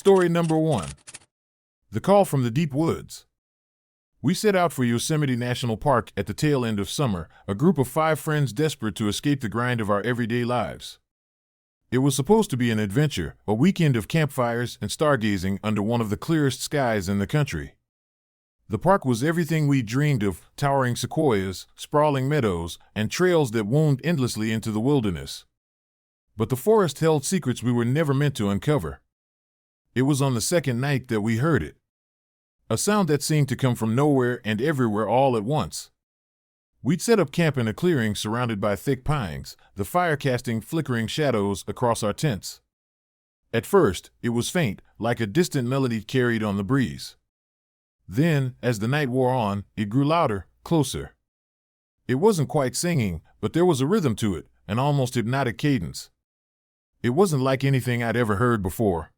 Story number 1. The Call from the Deep Woods. We set out for Yosemite National Park at the tail end of summer, a group of 5 friends desperate to escape the grind of our everyday lives. It was supposed to be an adventure, a weekend of campfires and stargazing under one of the clearest skies in the country. The park was everything we dreamed of: towering sequoias, sprawling meadows, and trails that wound endlessly into the wilderness. But the forest held secrets we were never meant to uncover. It was on the second night that we heard it. A sound that seemed to come from nowhere and everywhere all at once. We'd set up camp in a clearing surrounded by thick pines, the fire casting flickering shadows across our tents. At first, it was faint, like a distant melody carried on the breeze. Then, as the night wore on, it grew louder, closer. It wasn't quite singing, but there was a rhythm to it, an almost hypnotic cadence. It wasn't like anything I'd ever heard before.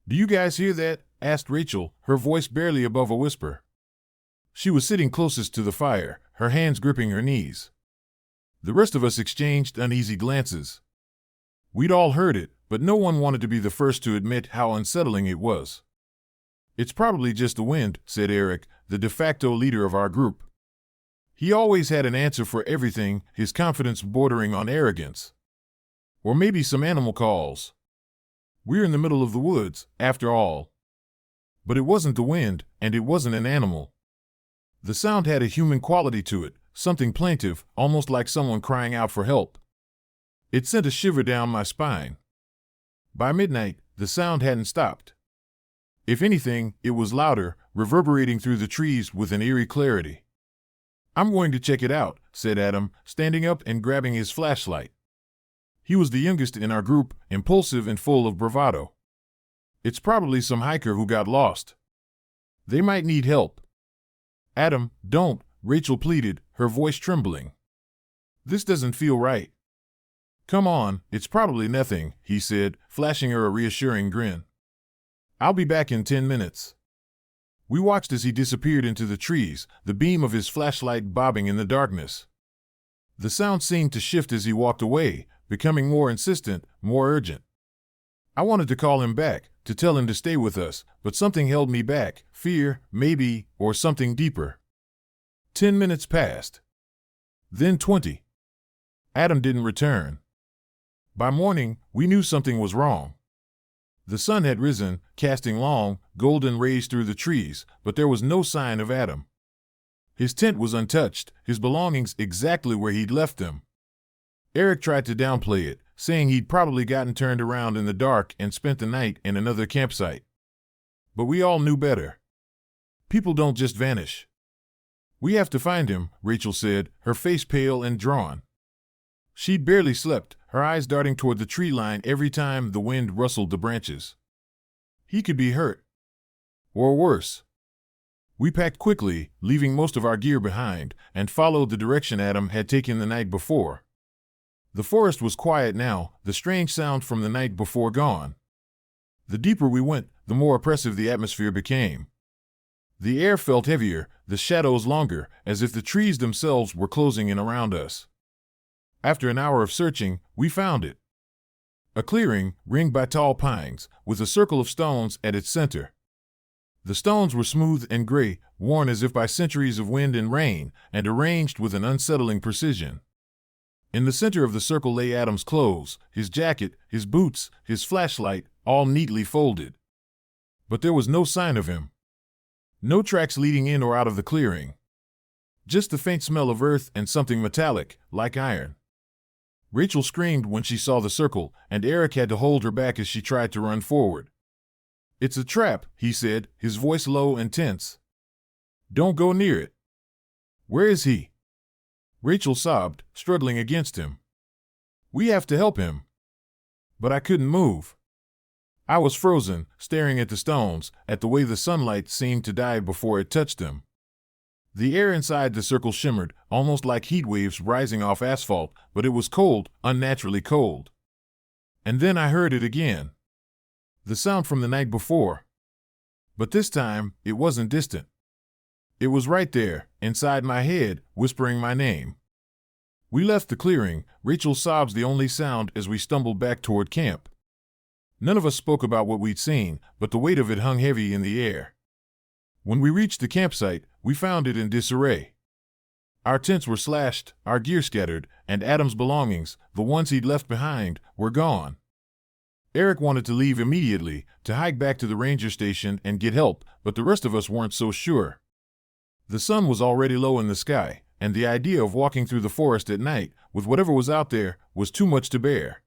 "Do you guys hear that?" asked Rachel, her voice barely above a whisper. She was sitting closest to the fire, her hands gripping her knees. The rest of us exchanged uneasy glances. We'd all heard it, but no one wanted to be the first to admit how unsettling it was. "It's probably just the wind," said Eric, the de facto leader of our group. He always had an answer for everything, his confidence bordering on arrogance. "Or maybe some animal calls. We're in the middle of the woods, after all." But it wasn't the wind, and it wasn't an animal. The sound had a human quality to it, something plaintive, almost like someone crying out for help. It sent a shiver down my spine. By midnight, the sound hadn't stopped. If anything, it was louder, reverberating through the trees with an eerie clarity. "I'm going to check it out," said Adam, standing up and grabbing his flashlight. He was the youngest in our group, impulsive and full of bravado. "It's probably some hiker who got lost. They might need help." "Adam, don't," Rachel pleaded, her voice trembling. "This doesn't feel right." "Come on, it's probably nothing," he said, flashing her a reassuring grin. "I'll be back in 10 minutes. We watched as he disappeared into the trees, the beam of his flashlight bobbing in the darkness. The sound seemed to shift as he walked away, becoming more insistent, more urgent. I wanted to call him back, to tell him to stay with us, but something held me back: fear, maybe, or something deeper. 10 minutes passed. Then 20. Adam didn't return. By morning, we knew something was wrong. The sun had risen, casting long, golden rays through the trees, but there was no sign of Adam. His tent was untouched, his belongings exactly where he'd left them. Eric tried to downplay it, saying he'd probably gotten turned around in the dark and spent the night in another campsite. But we all knew better. People don't just vanish. "We have to find him," Rachel said, her face pale and drawn. She'd barely slept, her eyes darting toward the tree line every time the wind rustled the branches. "He could be hurt. Or worse." We packed quickly, leaving most of our gear behind, and followed the direction Adam had taken the night before. The forest was quiet now, the strange sound from the night before gone. The deeper we went, the more oppressive the atmosphere became. The air felt heavier, the shadows longer, as if the trees themselves were closing in around us. After an hour of searching, we found it. A clearing, ringed by tall pines, with a circle of stones at its center. The stones were smooth and gray, worn as if by centuries of wind and rain, and arranged with an unsettling precision. In the center of the circle lay Adam's clothes, his jacket, his boots, his flashlight, all neatly folded. But there was no sign of him. No tracks leading in or out of the clearing. Just the faint smell of earth and something metallic, like iron. Rachel screamed when she saw the circle, and Eric had to hold her back as she tried to run forward. "It's a trap," he said, his voice low and tense. "Don't go near it." "Where is he?" Rachel sobbed, struggling against him. "We have to help him." But I couldn't move. I was frozen, staring at the stones, at the way the sunlight seemed to die before it touched them. The air inside the circle shimmered, almost like heat waves rising off asphalt, but it was cold, unnaturally cold. And then I heard it again. The sound from the night before. But this time, it wasn't distant. It was right there, inside my head, whispering my name. We left the clearing, Rachel's sobs the only sound as we stumbled back toward camp. None of us spoke about what we'd seen, but the weight of it hung heavy in the air. When we reached the campsite, we found it in disarray. Our tents were slashed, our gear scattered, and Adam's belongings, the ones he'd left behind, were gone. Eric wanted to leave immediately, to hike back to the ranger station and get help, but the rest of us weren't so sure. The sun was already low in the sky, and the idea of walking through the forest at night, with whatever was out there, was too much to bear.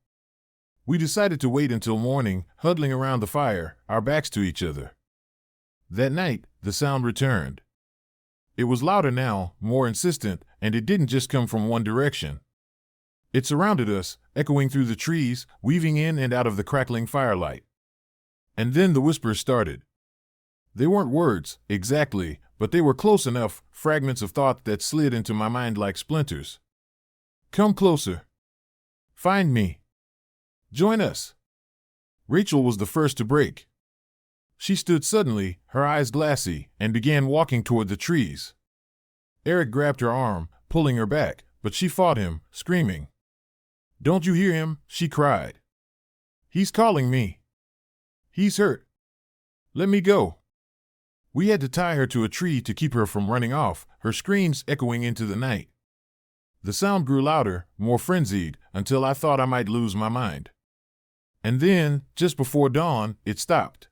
We decided to wait until morning, huddling around the fire, our backs to each other. That night, the sound returned. It was louder now, more insistent, and it didn't just come from one direction. It surrounded us, echoing through the trees, weaving in and out of the crackling firelight. And then the whispers started. They weren't words, exactly, but they were close enough, fragments of thought that slid into my mind like splinters. Come closer. Find me. Join us. Rachel was the first to break. She stood suddenly, her eyes glassy, and began walking toward the trees. Eric grabbed her arm, pulling her back, but she fought him, screaming. "Don't you hear him?" she cried. "He's calling me. He's hurt. Let me go." We had to tie her to a tree to keep her from running off, her screams echoing into the night. The sound grew louder, more frenzied, until I thought I might lose my mind. And then, just before dawn, it stopped.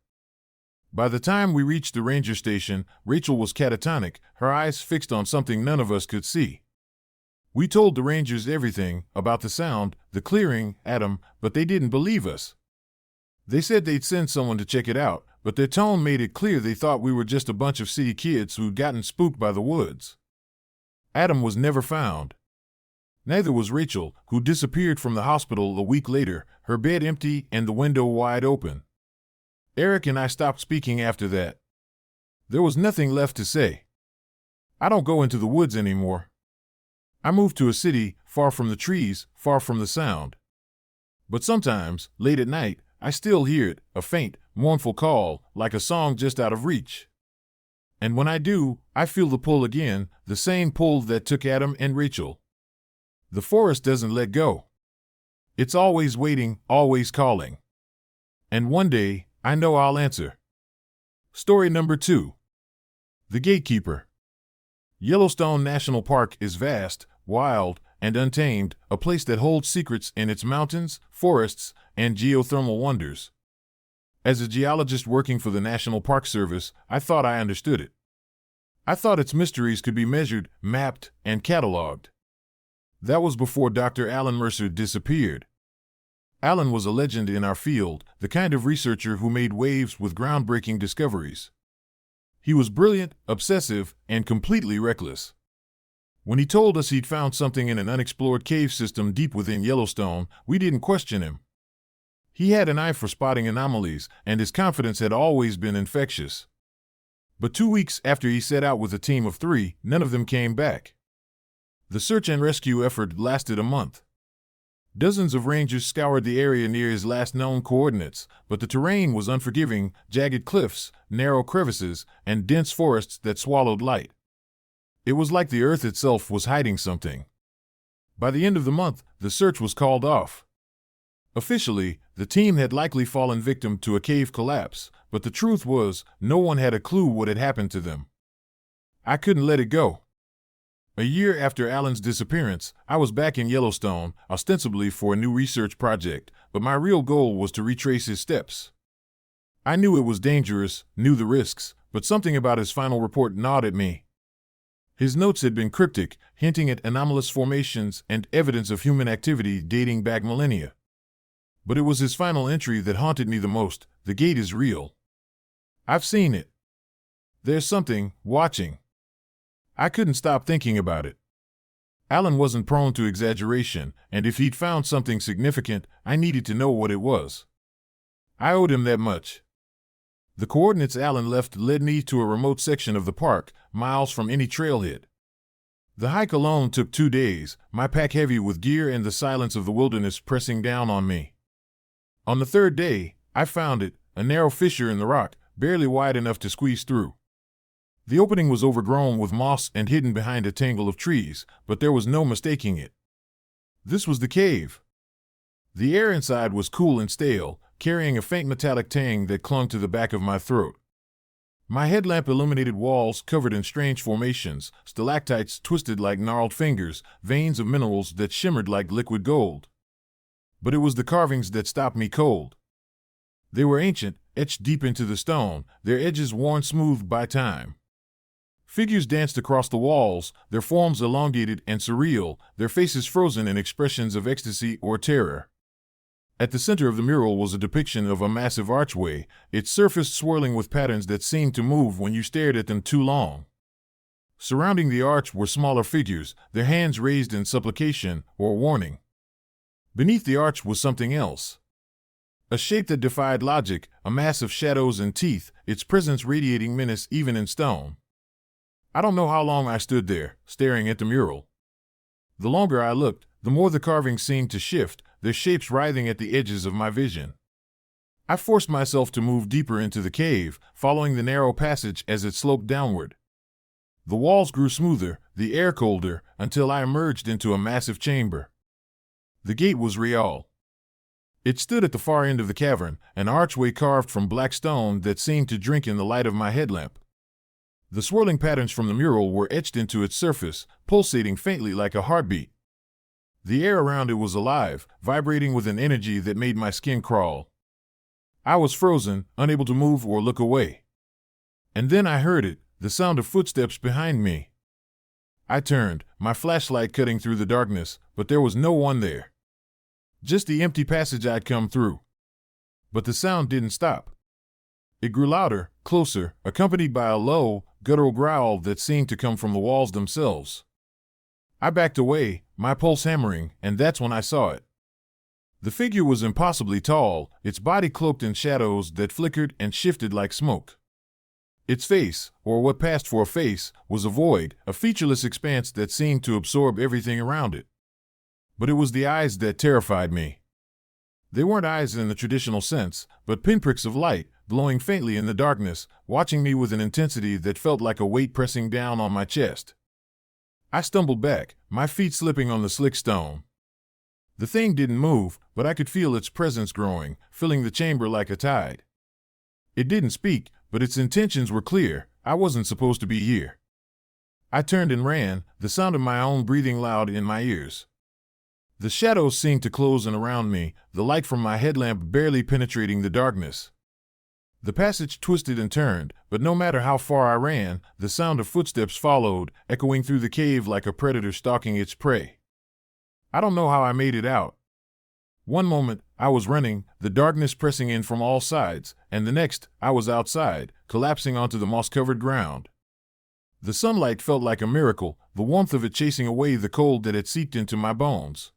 By the time we reached the ranger station, Rachel was catatonic, her eyes fixed on something none of us could see. We told the rangers everything, about the sound, the clearing, Adam, but they didn't believe us. They said they'd send someone to check it out, but their tone made it clear they thought we were just a bunch of city kids who'd gotten spooked by the woods. Adam was never found. Neither was Rachel, who disappeared from the hospital a week later, her bed empty and the window wide open. Eric and I stopped speaking after that. There was nothing left to say. I don't go into the woods anymore. I moved to a city, far from the trees, far from the sound. But sometimes, late at night, I still hear it, a faint, mournful call, like a song just out of reach. And when I do, I feel the pull again, the same pull that took Adam and Rachel. The forest doesn't let go. It's always waiting, always calling. And one day, I know I'll answer. Story number 2. The Gatekeeper. Yellowstone National Park is vast, wild, and untamed, a place that holds secrets in its mountains, forests, and geothermal wonders. As a geologist working for the National Park Service, I thought I understood it. I thought its mysteries could be measured, mapped, and cataloged. That was before Dr. Alan Mercer disappeared. Alan was a legend in our field, the kind of researcher who made waves with groundbreaking discoveries. He was brilliant, obsessive, and completely reckless. When he told us he'd found something in an unexplored cave system deep within Yellowstone, we didn't question him. He had an eye for spotting anomalies, and his confidence had always been infectious. But 2 weeks after he set out with a team of 3, none of them came back. The search and rescue effort lasted a month. Dozens of rangers scoured the area near his last known coordinates, but the terrain was unforgiving, jagged cliffs, narrow crevices, and dense forests that swallowed light. It was like the earth itself was hiding something. By the end of the month, the search was called off. Officially, the team had likely fallen victim to a cave collapse, but the truth was, no one had a clue what had happened to them. I couldn't let it go. A year after Alan's disappearance, I was back in Yellowstone, ostensibly for a new research project, but my real goal was to retrace his steps. I knew it was dangerous, knew the risks, but something about his final report gnawed at me. His notes had been cryptic, hinting at anomalous formations and evidence of human activity dating back millennia. But it was his final entry that haunted me the most. The gate is real. I've seen it. There's something watching. I couldn't stop thinking about it. Alan wasn't prone to exaggeration, and if he'd found something significant, I needed to know what it was. I owed him that much. The coordinates Alan left led me to a remote section of the park, miles from any trailhead. The hike alone took 2 days, my pack heavy with gear and the silence of the wilderness pressing down on me. On the 3rd day, I found it, a narrow fissure in the rock, barely wide enough to squeeze through. The opening was overgrown with moss and hidden behind a tangle of trees, but there was no mistaking it. This was the cave. The air inside was cool and stale, carrying a faint metallic tang that clung to the back of my throat. My headlamp illuminated walls covered in strange formations, stalactites twisted like gnarled fingers, veins of minerals that shimmered like liquid gold. But it was the carvings that stopped me cold. They were ancient, etched deep into the stone, their edges worn smooth by time. Figures danced across the walls, their forms elongated and surreal, their faces frozen in expressions of ecstasy or terror. At the center of the mural was a depiction of a massive archway, its surface swirling with patterns that seemed to move when you stared at them too long. Surrounding the arch were smaller figures, their hands raised in supplication or warning. Beneath the arch was something else. A shape that defied logic, a mass of shadows and teeth, its presence radiating menace even in stone. I don't know how long I stood there, staring at the mural. The longer I looked, the more the carvings seemed to shift, their shapes writhing at the edges of my vision. I forced myself to move deeper into the cave, following the narrow passage as it sloped downward. The walls grew smoother, the air colder, until I emerged into a massive chamber. The gate was real. It stood at the far end of the cavern, an archway carved from black stone that seemed to drink in the light of my headlamp. The swirling patterns from the mural were etched into its surface, pulsating faintly like a heartbeat. The air around it was alive, vibrating with an energy that made my skin crawl. I was frozen, unable to move or look away. And then I heard it, the sound of footsteps behind me. I turned, my flashlight cutting through the darkness, but there was no one there. Just the empty passage I'd come through. But the sound didn't stop. It grew louder, closer, accompanied by a low, guttural growl that seemed to come from the walls themselves. I backed away, my pulse hammering, and that's when I saw it. The figure was impossibly tall, its body cloaked in shadows that flickered and shifted like smoke. Its face, or what passed for a face, was a void, a featureless expanse that seemed to absorb everything around it. But it was the eyes that terrified me. They weren't eyes in the traditional sense, but pinpricks of light, glowing faintly in the darkness, watching me with an intensity that felt like a weight pressing down on my chest. I stumbled back, my feet slipping on the slick stone. The thing didn't move, but I could feel its presence growing, filling the chamber like a tide. It didn't speak, but its intentions were clear. I wasn't supposed to be here. I turned and ran, the sound of my own breathing loud in my ears. The shadows seemed to close in around me, the light from my headlamp barely penetrating the darkness. The passage twisted and turned, but no matter how far I ran, the sound of footsteps followed, echoing through the cave like a predator stalking its prey. I don't know how I made it out. One moment, I was running, the darkness pressing in from all sides, and the next, I was outside, collapsing onto the moss-covered ground. The sunlight felt like a miracle, the warmth of it chasing away the cold that had seeped into my bones.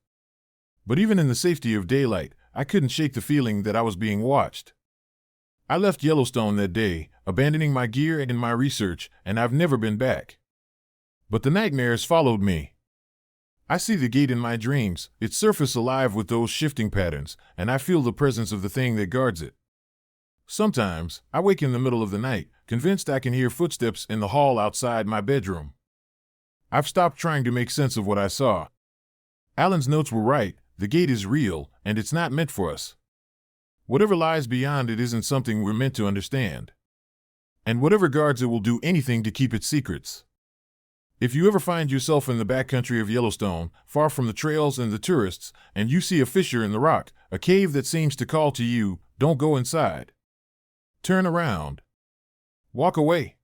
But even in the safety of daylight, I couldn't shake the feeling that I was being watched. I left Yellowstone that day, abandoning my gear and my research, and I've never been back. But the nightmares followed me. I see the gate in my dreams, its surface alive with those shifting patterns, and I feel the presence of the thing that guards it. Sometimes, I wake in the middle of the night, convinced I can hear footsteps in the hall outside my bedroom. I've stopped trying to make sense of what I saw. Alan's notes were right, the gate is real, and it's not meant for us. Whatever lies beyond it isn't something we're meant to understand. And whatever guards it will do anything to keep its secrets. If you ever find yourself in the backcountry of Yellowstone, far from the trails and the tourists, and you see a fissure in the rock, a cave that seems to call to you, don't go inside. Turn around. Walk away.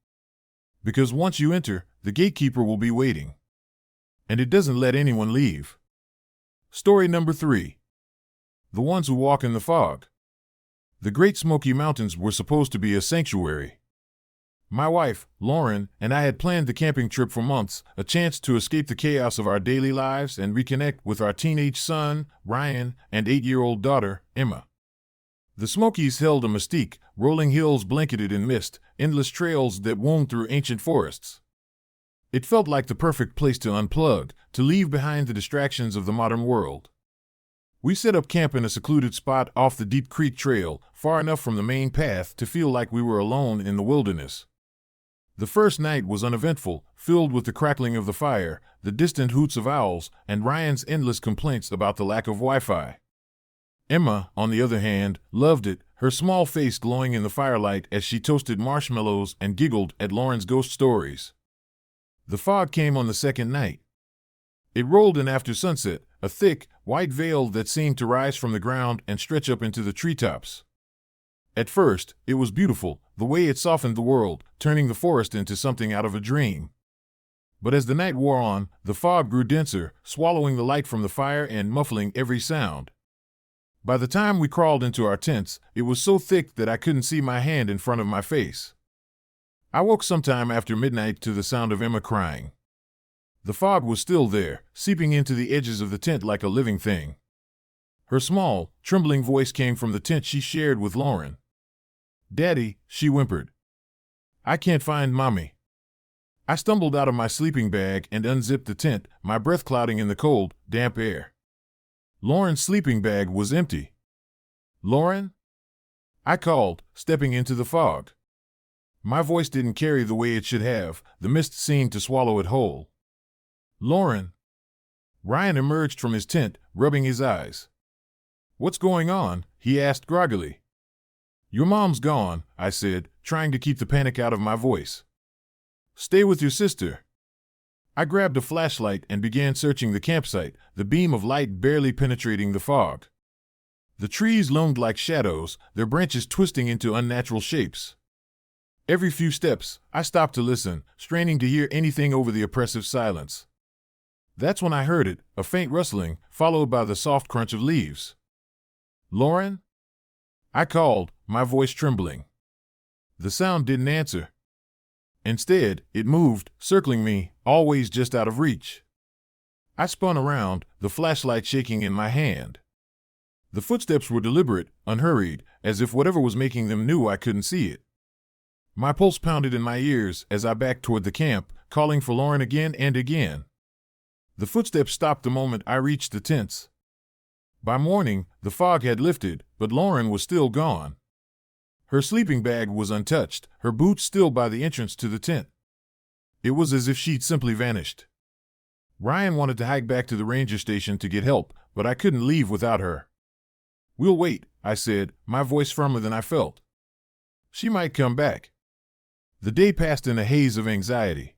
Because once you enter, the gatekeeper will be waiting. And it doesn't let anyone leave. Story number 3. The Ones Who Walk in the Fog. The Great Smoky Mountains were supposed to be a sanctuary. My wife, Lauren, and I had planned the camping trip for months, a chance to escape the chaos of our daily lives and reconnect with our teenage son, Ryan, and 8-year-old daughter, Emma. The Smokies held a mystique, rolling hills blanketed in mist, endless trails that wound through ancient forests. It felt like the perfect place to unplug, to leave behind the distractions of the modern world. We set up camp in a secluded spot off the Deep Creek Trail, far enough from the main path to feel like we were alone in the wilderness. The first night was uneventful, filled with the crackling of the fire, the distant hoots of owls, and Ryan's endless complaints about the lack of Wi-Fi. Emma, on the other hand, loved it, her small face glowing in the firelight as she toasted marshmallows and giggled at Lauren's ghost stories. The fog came on the second night. It rolled in after sunset, a thick, white veil that seemed to rise from the ground and stretch up into the treetops. At first, it was beautiful, the way it softened the world, turning the forest into something out of a dream. But as the night wore on, the fog grew denser, swallowing the light from the fire and muffling every sound. By the time we crawled into our tents, it was so thick that I couldn't see my hand in front of my face. I woke sometime after midnight to the sound of Emma crying. The fog was still there, seeping into the edges of the tent like a living thing. Her small, trembling voice came from the tent she shared with Lauren. "Daddy," she whimpered. "I can't find Mommy." I stumbled out of my sleeping bag and unzipped the tent, my breath clouding in the cold, damp air. Lauren's sleeping bag was empty. "Lauren?" I called, stepping into the fog. My voice didn't carry the way it should have, the mist seemed to swallow it whole. "Lauren?" Ryan emerged from his tent, rubbing his eyes. "What's going on?" he asked groggily. "Your mom's gone," I said, trying to keep the panic out of my voice. "Stay with your sister." I grabbed a flashlight and began searching the campsite, the beam of light barely penetrating the fog. The trees loomed like shadows, their branches twisting into unnatural shapes. Every few steps, I stopped to listen, straining to hear anything over the oppressive silence. That's when I heard it, a faint rustling, followed by the soft crunch of leaves. "Lauren?" I called, my voice trembling. The sound didn't answer. Instead, it moved, circling me, always just out of reach. I spun around, the flashlight shaking in my hand. The footsteps were deliberate, unhurried, as if whatever was making them knew I couldn't see it. My pulse pounded in my ears as I backed toward the camp, calling for Lauren again and again. The footsteps stopped the moment I reached the tents. By morning, the fog had lifted, but Lauren was still gone. Her sleeping bag was untouched, her boots still by the entrance to the tent. It was as if she'd simply vanished. Ryan wanted to hike back to the ranger station to get help, but I couldn't leave without her. "We'll wait," I said, my voice firmer than I felt. "She might come back." The day passed in a haze of anxiety.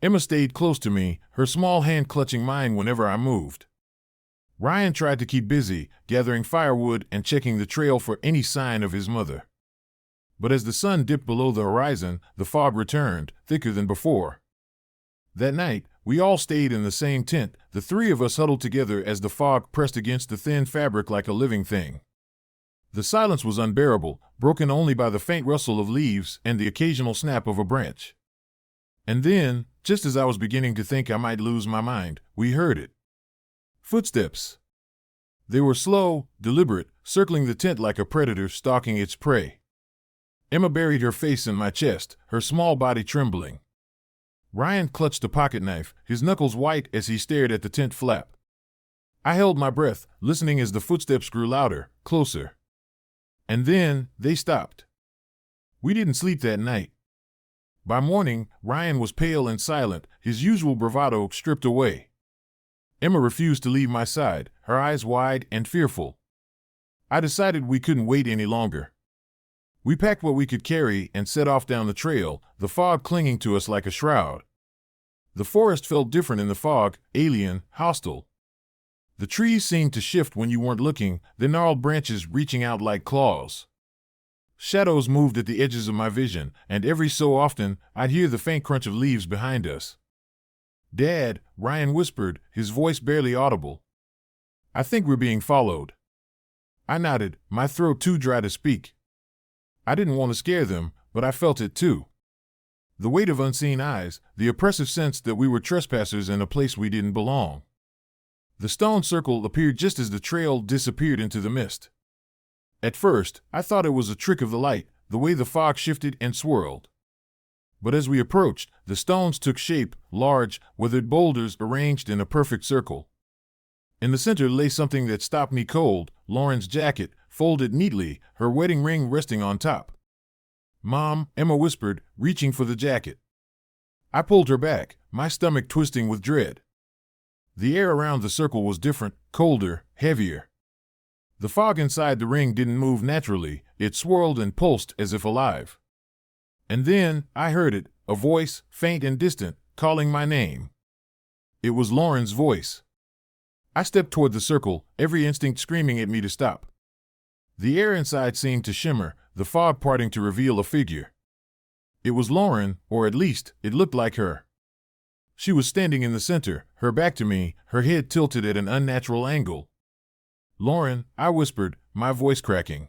Emma stayed close to me, her small hand clutching mine whenever I moved. Ryan tried to keep busy, gathering firewood and checking the trail for any sign of his mother. But as the sun dipped below the horizon, the fog returned, thicker than before. That night, we all stayed in the same tent, the three of us huddled together as the fog pressed against the thin fabric like a living thing. The silence was unbearable, broken only by the faint rustle of leaves and the occasional snap of a branch. And then, just as I was beginning to think I might lose my mind, we heard it. Footsteps. They were slow, deliberate, circling the tent like a predator stalking its prey. Emma buried her face in my chest, her small body trembling. Ryan clutched a pocket knife, his knuckles white as he stared at the tent flap. I held my breath, listening as the footsteps grew louder, closer. And then, they stopped. We didn't sleep that night. By morning, Ryan was pale and silent, his usual bravado stripped away. Emma refused to leave my side, her eyes wide and fearful. I decided we couldn't wait any longer. We packed what we could carry and set off down the trail, the fog clinging to us like a shroud. The forest felt different in the fog, alien, hostile. The trees seemed to shift when you weren't looking, their gnarled branches reaching out like claws. Shadows moved at the edges of my vision, and every so often, I'd hear the faint crunch of leaves behind us. "Dad," Ryan whispered, his voice barely audible. "I think we're being followed." I nodded, my throat too dry to speak. I didn't want to scare them, but I felt it too. The weight of unseen eyes, the oppressive sense that we were trespassers in a place we didn't belong. The stone circle appeared just as the trail disappeared into the mist. At first, I thought it was a trick of the light, the way the fog shifted and swirled. But as we approached, the stones took shape, large, weathered boulders arranged in a perfect circle. In the center lay something that stopped me cold, Lauren's jacket, folded neatly, her wedding ring resting on top. "Mom," Emma whispered, reaching for the jacket. I pulled her back, my stomach twisting with dread. The air around the circle was different, colder, heavier. The fog inside the ring didn't move naturally, it swirled and pulsed as if alive. And then, I heard it, a voice, faint and distant, calling my name. It was Lauren's voice. I stepped toward the circle, every instinct screaming at me to stop. The air inside seemed to shimmer, the fog parting to reveal a figure. It was Lauren, or at least, it looked like her. She was standing in the center, her back to me, her head tilted at an unnatural angle. "Lauren," I whispered, my voice cracking.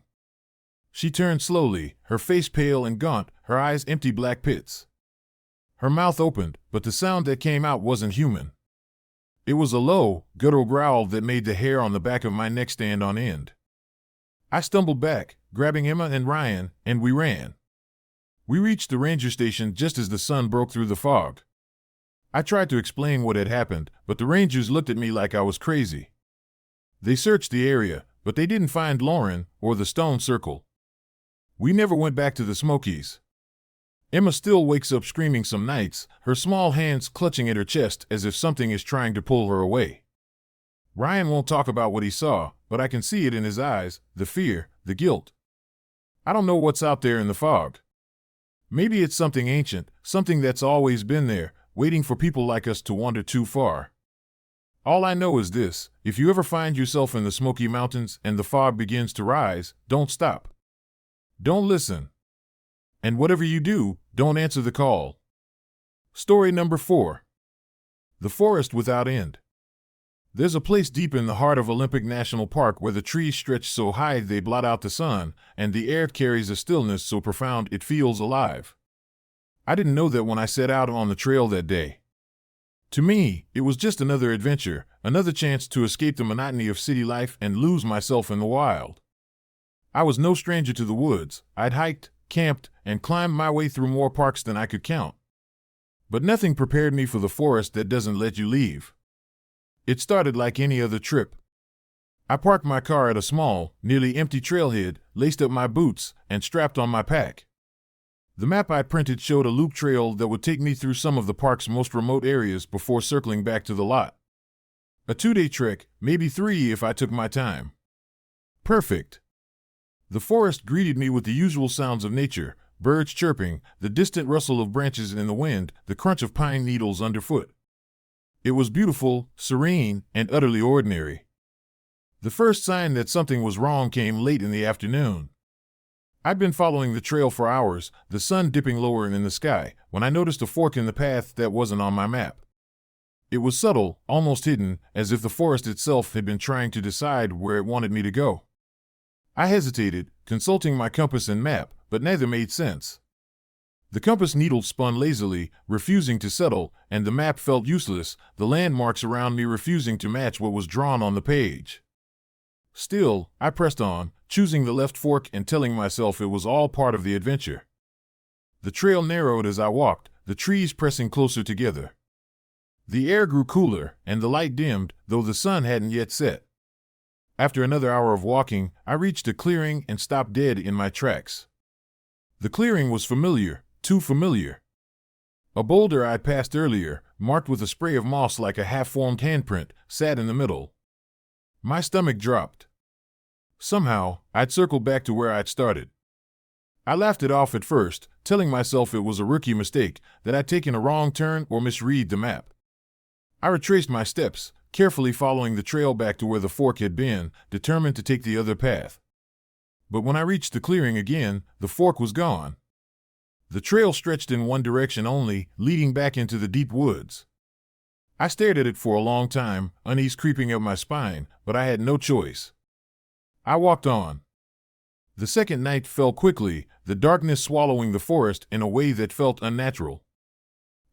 She turned slowly, her face pale and gaunt, her eyes empty black pits. Her mouth opened, but the sound that came out wasn't human. It was a low, guttural growl that made the hair on the back of my neck stand on end. I stumbled back, grabbing Emma and Ryan, and we ran. We reached the ranger station just as the sun broke through the fog. I tried to explain what had happened, but the rangers looked at me like I was crazy. They searched the area, but they didn't find Lauren or the stone circle. We never went back to the Smokies. Emma still wakes up screaming some nights, her small hands clutching at her chest as if something is trying to pull her away. Ryan won't talk about what he saw, but I can see it in his eyes, the fear, the guilt. I don't know what's out there in the fog. Maybe it's something ancient, something that's always been there, waiting for people like us to wander too far. All I know is this: if you ever find yourself in the Smoky Mountains and the fog begins to rise, don't stop. Don't listen. And whatever you do, don't answer the call. Story number 4. The Forest Without End. There's a place deep in the heart of Olympic National Park where the trees stretch so high they blot out the sun, and the air carries a stillness so profound it feels alive. I didn't know that when I set out on the trail that day. To me, it was just another adventure, another chance to escape the monotony of city life and lose myself in the wild. I was no stranger to the woods. I'd hiked, camped, and climbed my way through more parks than I could count. But nothing prepared me for the forest that doesn't let you leave. It started like any other trip. I parked my car at a small, nearly empty trailhead, laced up my boots, and strapped on my pack. The map I'd printed showed a loop trail that would take me through some of the park's most remote areas before circling back to the lot. A 2-day trek, maybe 3 if I took my time. Perfect. The forest greeted me with the usual sounds of nature: birds chirping, the distant rustle of branches in the wind, the crunch of pine needles underfoot. It was beautiful, serene, and utterly ordinary. The first sign that something was wrong came late in the afternoon. I'd been following the trail for hours, the sun dipping lower in the sky, when I noticed a fork in the path that wasn't on my map. It was subtle, almost hidden, as if the forest itself had been trying to decide where it wanted me to go. I hesitated, consulting my compass and map, but neither made sense. The compass needle spun lazily, refusing to settle, and the map felt useless, the landmarks around me refusing to match what was drawn on the page. Still, I pressed on, choosing the left fork and telling myself it was all part of the adventure. The trail narrowed as I walked, the trees pressing closer together. The air grew cooler, and the light dimmed, though the sun hadn't yet set. After another hour of walking, I reached a clearing and stopped dead in my tracks. The clearing was familiar, too familiar. A boulder I'd passed earlier, marked with a spray of moss like a half-formed handprint, sat in the middle. My stomach dropped. Somehow, I'd circled back to where I'd started. I laughed it off at first, telling myself it was a rookie mistake, that I'd taken a wrong turn or misread the map. I retraced my steps, carefully following the trail back to where the fork had been, determined to take the other path. But when I reached the clearing again, the fork was gone. The trail stretched in one direction only, leading back into the deep woods. I stared at it for a long time, unease creeping up my spine, but I had no choice. I walked on. The second night fell quickly, the darkness swallowing the forest in a way that felt unnatural.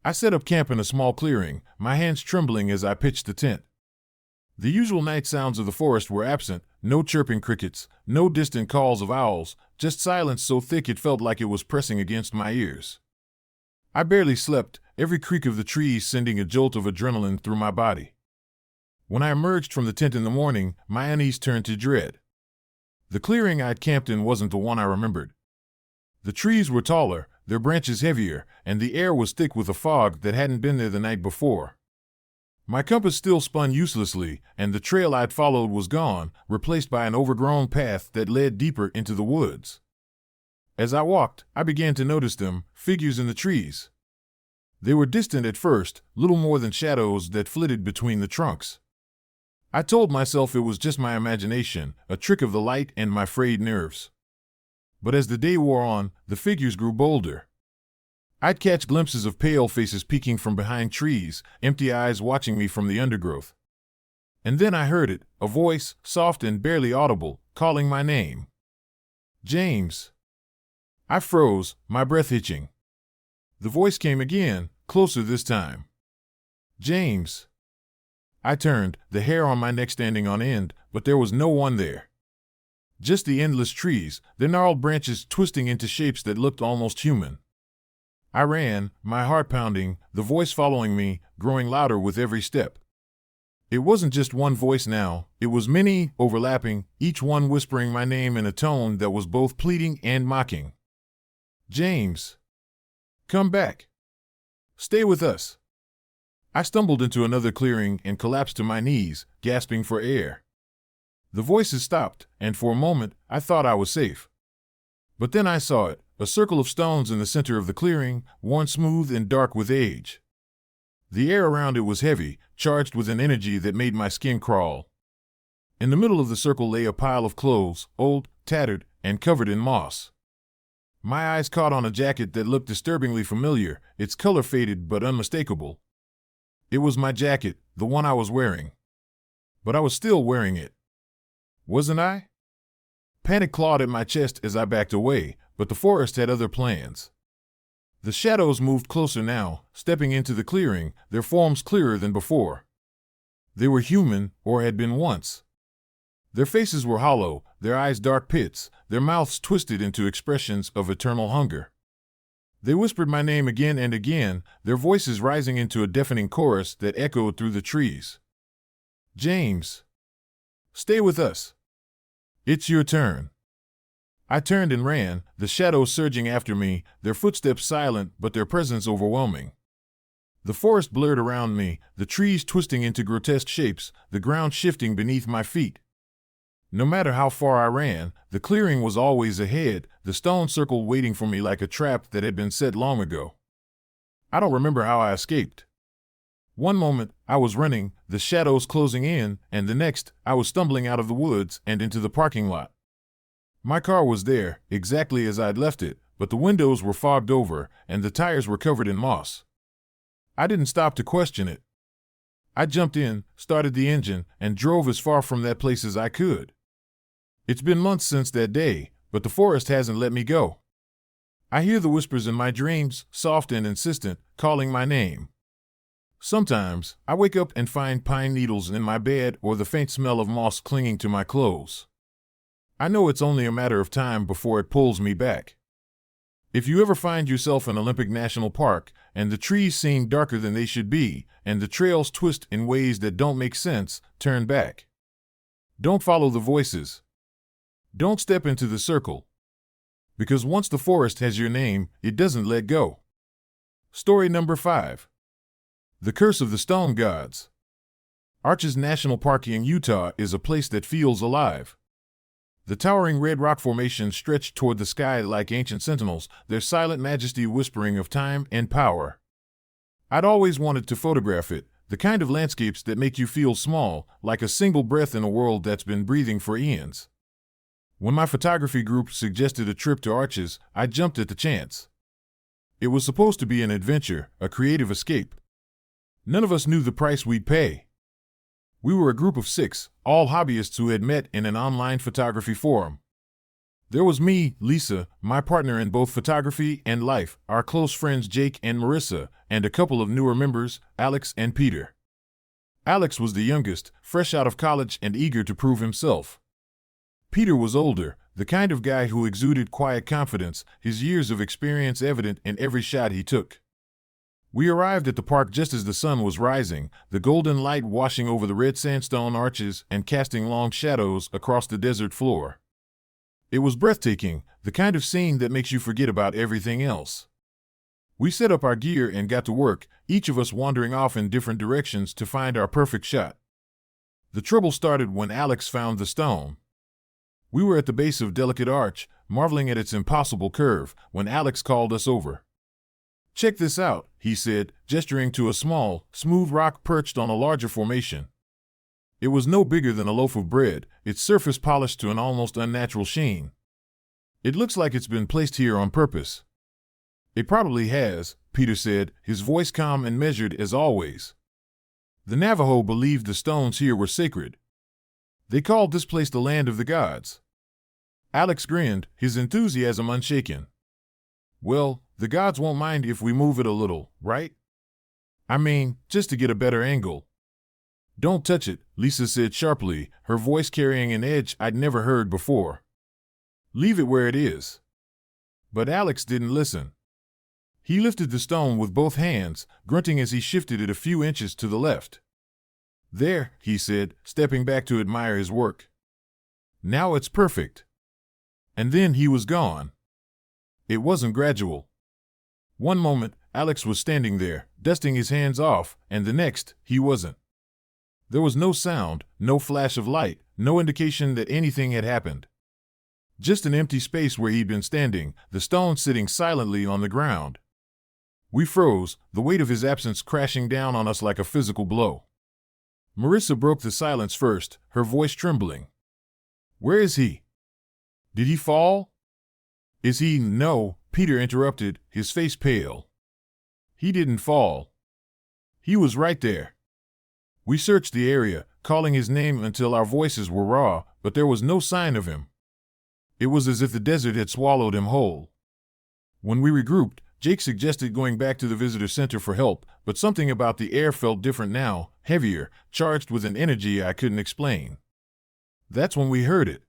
I set up camp in a small clearing, my hands trembling as I pitched the tent. The usual night sounds of the forest were absent, no chirping crickets, no distant calls of owls, just silence so thick it felt like it was pressing against my ears. I barely slept, every creak of the trees sending a jolt of adrenaline through my body. When I emerged from the tent in the morning, my unease turned to dread. The clearing I'd camped in wasn't the one I remembered. The trees were taller, their branches heavier, and the air was thick with a fog that hadn't been there the night before. My compass still spun uselessly, and the trail I'd followed was gone, replaced by an overgrown path that led deeper into the woods. As I walked, I began to notice them, figures in the trees. They were distant at first, little more than shadows that flitted between the trunks. I told myself it was just my imagination, a trick of the light and my frayed nerves. But as the day wore on, the figures grew bolder. I'd catch glimpses of pale faces peeking from behind trees, empty eyes watching me from the undergrowth. And then I heard it, a voice, soft and barely audible, calling my name. James. I froze, my breath hitching. The voice came again, closer this time. James. I turned, the hair on my neck standing on end, but there was no one there. Just the endless trees, their gnarled branches twisting into shapes that looked almost human. I ran, my heart pounding, the voice following me, growing louder with every step. It wasn't just one voice now, it was many, overlapping, each one whispering my name in a tone that was both pleading and mocking. James. Come back. Stay with us. I stumbled into another clearing and collapsed to my knees, gasping for air. The voices stopped, and for a moment, I thought I was safe. But then I saw it, a circle of stones in the center of the clearing, worn smooth and dark with age. The air around it was heavy, charged with an energy that made my skin crawl. In the middle of the circle lay a pile of clothes, old, tattered, and covered in moss. My eyes caught on a jacket that looked disturbingly familiar, its color faded but unmistakable. It was my jacket, the one I was wearing. But I was still wearing it. Wasn't I? Panic clawed at my chest as I backed away, but the forest had other plans. The shadows moved closer now, stepping into the clearing, their forms clearer than before. They were human, or had been once. Their faces were hollow, their eyes dark pits, their mouths twisted into expressions of eternal hunger. They whispered my name again and again, their voices rising into a deafening chorus that echoed through the trees. James. Stay with us. It's your turn. I turned and ran, the shadows surging after me, their footsteps silent but their presence overwhelming. The forest blurred around me, the trees twisting into grotesque shapes, the ground shifting beneath my feet. No matter how far I ran, the clearing was always ahead, the stone circle waiting for me like a trap that had been set long ago. I don't remember how I escaped. One moment, I was running, the shadows closing in, and the next, I was stumbling out of the woods and into the parking lot. My car was there, exactly as I'd left it, but the windows were fogged over, and the tires were covered in moss. I didn't stop to question it. I jumped in, started the engine, and drove as far from that place as I could. It's been months since that day, but the forest hasn't let me go. I hear the whispers in my dreams, soft and insistent, calling my name. Sometimes, I wake up and find pine needles in my bed or the faint smell of moss clinging to my clothes. I know it's only a matter of time before it pulls me back. If you ever find yourself in Olympic National Park, and the trees seem darker than they should be, and the trails twist in ways that don't make sense, turn back. Don't follow the voices. Don't step into the circle. Because once the forest has your name, it doesn't let go. Story number 5. The Curse of the Stone Gods. Arches National Park in Utah is a place that feels alive. The towering red rock formations stretch toward the sky like ancient sentinels, their silent majesty whispering of time and power. I'd always wanted to photograph it, the kind of landscapes that make you feel small, like a single breath in a world that's been breathing for eons. When my photography group suggested a trip to Arches, I jumped at the chance. It was supposed to be an adventure, a creative escape. None of us knew the price we'd pay. We were a group of 6, all hobbyists who had met in an online photography forum. There was me, Lisa, my partner in both photography and life, our close friends Jake and Marissa, and a couple of newer members, Alex and Peter. Alex was the youngest, fresh out of college and eager to prove himself. Peter was older, the kind of guy who exuded quiet confidence, his years of experience evident in every shot he took. We arrived at the park just as the sun was rising, the golden light washing over the red sandstone arches and casting long shadows across the desert floor. It was breathtaking, the kind of scene that makes you forget about everything else. We set up our gear and got to work, each of us wandering off in different directions to find our perfect shot. The trouble started when Alex found the stone. We were at the base of Delicate Arch, marveling at its impossible curve, when Alex called us over. "Check this out," he said, gesturing to a small, smooth rock perched on a larger formation. It was no bigger than a loaf of bread, its surface polished to an almost unnatural sheen. "It looks like it's been placed here on purpose." "It probably has," Peter said, his voice calm and measured as always. "The Navajo believed the stones here were sacred. They called this place the land of the gods." Alex grinned, his enthusiasm unshaken. "Well, the gods won't mind if we move it a little, right? I mean, just to get a better angle." "Don't touch it," Lisa said sharply, her voice carrying an edge I'd never heard before. "Leave it where it is." But Alex didn't listen. He lifted the stone with both hands, grunting as he shifted it a few inches to the left. "There," he said, stepping back to admire his work. "Now it's perfect." And then he was gone. It wasn't gradual. One moment, Alex was standing there, dusting his hands off, and the next, he wasn't. There was no sound, no flash of light, no indication that anything had happened. Just an empty space where he'd been standing, the stone sitting silently on the ground. We froze, the weight of his absence crashing down on us like a physical blow. Marissa broke the silence first, her voice trembling. "Where is he? Did he fall?" "Is he?" "No," Peter interrupted, his face pale. "He didn't fall. He was right there." We searched the area, calling his name until our voices were raw, but there was no sign of him. It was as if the desert had swallowed him whole. When we regrouped, Jake suggested going back to the visitor center for help, but something about the air felt different now, heavier, charged with an energy I couldn't explain. That's when we heard it.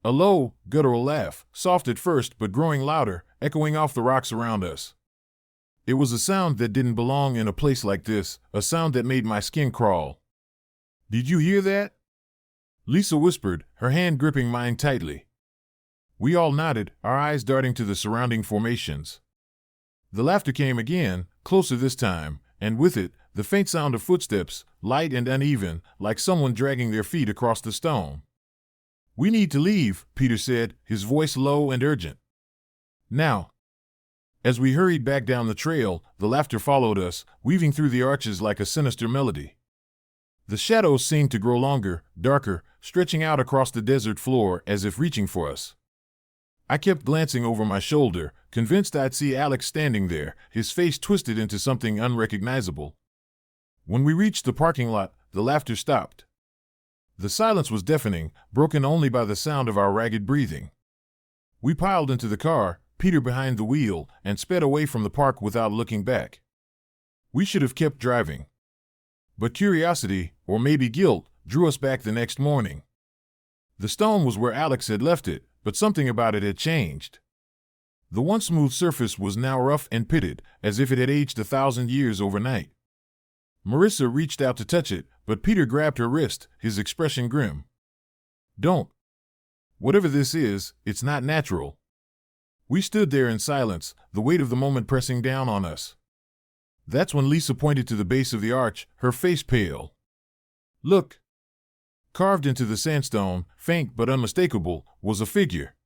A low, guttural laugh, soft at first but growing louder, echoing off the rocks around us. It was a sound that didn't belong in a place like this, a sound that made my skin crawl. "Did you hear that?" Lisa whispered, her hand gripping mine tightly. We all nodded, our eyes darting to the surrounding formations. The laughter came again, closer this time, and with it, the faint sound of footsteps, light and uneven, like someone dragging their feet across the stone. "We need to leave," Peter said, his voice low and urgent. "Now." As we hurried back down the trail, the laughter followed us, weaving through the arches like a sinister melody. The shadows seemed to grow longer, darker, stretching out across the desert floor as if reaching for us. I kept glancing over my shoulder, convinced I'd see Alex standing there, his face twisted into something unrecognizable. When we reached the parking lot, the laughter stopped. The silence was deafening, broken only by the sound of our ragged breathing. We piled into the car, Peter behind the wheel, and sped away from the park without looking back. We should have kept driving. But curiosity, or maybe guilt, drew us back the next morning. The stone was where Alex had left it, but something about it had changed. The once smooth surface was now rough and pitted, as if it had aged 1,000 years overnight. Marissa reached out to touch it, but Peter grabbed her wrist, his expression grim. "Don't. Whatever this is, it's not natural." We stood there in silence, the weight of the moment pressing down on us. That's when Lisa pointed to the base of the arch, her face pale. "Look." Carved into the sandstone, faint but unmistakable, was a figure.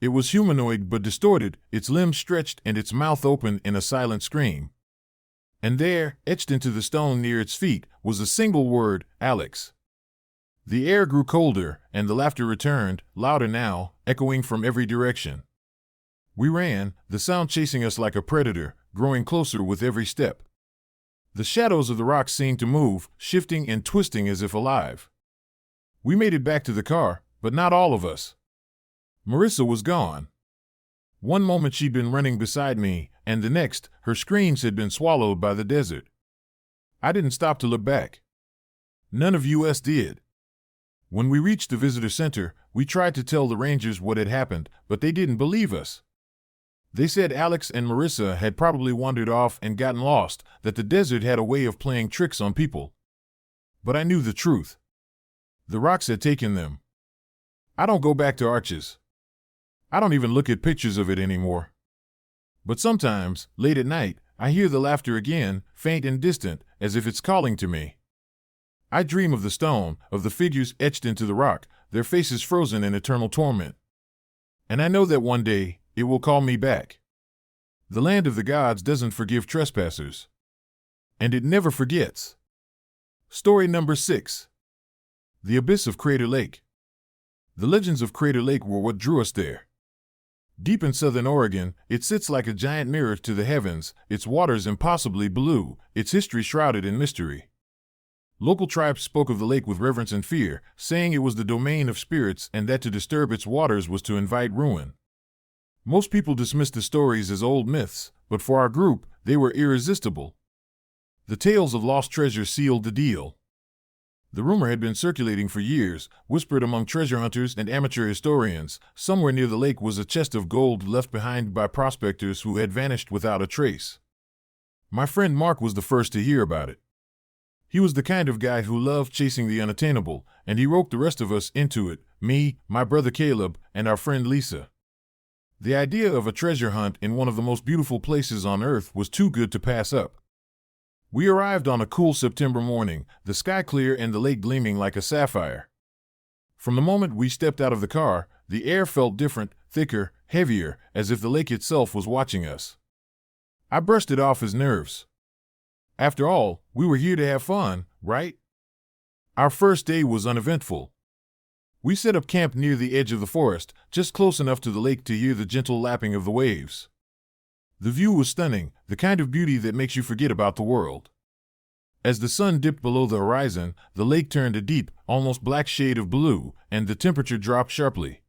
It was humanoid but distorted, its limbs stretched and its mouth open in a silent scream. And there, etched into the stone near its feet, was a single word, Alex. The air grew colder, and the laughter returned, louder now, echoing from every direction. We ran, the sound chasing us like a predator, growing closer with every step. The shadows of the rocks seemed to move, shifting and twisting as if alive. We made it back to the car, but not all of us. Marissa was gone. One moment she'd been running beside me, and the next, her screams had been swallowed by the desert. I didn't stop to look back. None of us did. When we reached the visitor center, we tried to tell the rangers what had happened, but they didn't believe us. They said Alex and Marissa had probably wandered off and gotten lost, that the desert had a way of playing tricks on people. But I knew the truth. The rocks had taken them. I don't go back to arches. I don't even look at pictures of it anymore. But sometimes, late at night, I hear the laughter again, faint and distant, as if it's calling to me. I dream of the stone, of the figures etched into the rock, their faces frozen in eternal torment. And I know that one day, it will call me back. The land of the gods doesn't forgive trespassers. And it never forgets. Story number 6. The Abyss of Crater Lake. The legends of Crater Lake were what drew us there. Deep in southern Oregon, it sits like a giant mirror to the heavens, its waters impossibly blue, its history shrouded in mystery. Local tribes spoke of the lake with reverence and fear, saying it was the domain of spirits and that to disturb its waters was to invite ruin. Most people dismissed the stories as old myths, but for our group, they were irresistible. The tales of lost treasure sealed the deal. The rumor had been circulating for years, whispered among treasure hunters and amateur historians. Somewhere near the lake was a chest of gold left behind by prospectors who had vanished without a trace. My friend Mark was the first to hear about it. He was the kind of guy who loved chasing the unattainable, and he roped the rest of us into it, me, my brother Caleb, and our friend Lisa. The idea of a treasure hunt in one of the most beautiful places on Earth was too good to pass up. We arrived on a cool September morning, the sky clear and the lake gleaming like a sapphire. From the moment we stepped out of the car, the air felt different, thicker, heavier, as if the lake itself was watching us. I brushed it off as nerves. After all, we were here to have fun, right? Our first day was uneventful. We set up camp near the edge of the forest, just close enough to the lake to hear the gentle lapping of the waves. The view was stunning, the kind of beauty that makes you forget about the world. As the sun dipped below the horizon, the lake turned a deep, almost black shade of blue, and the temperature dropped sharply.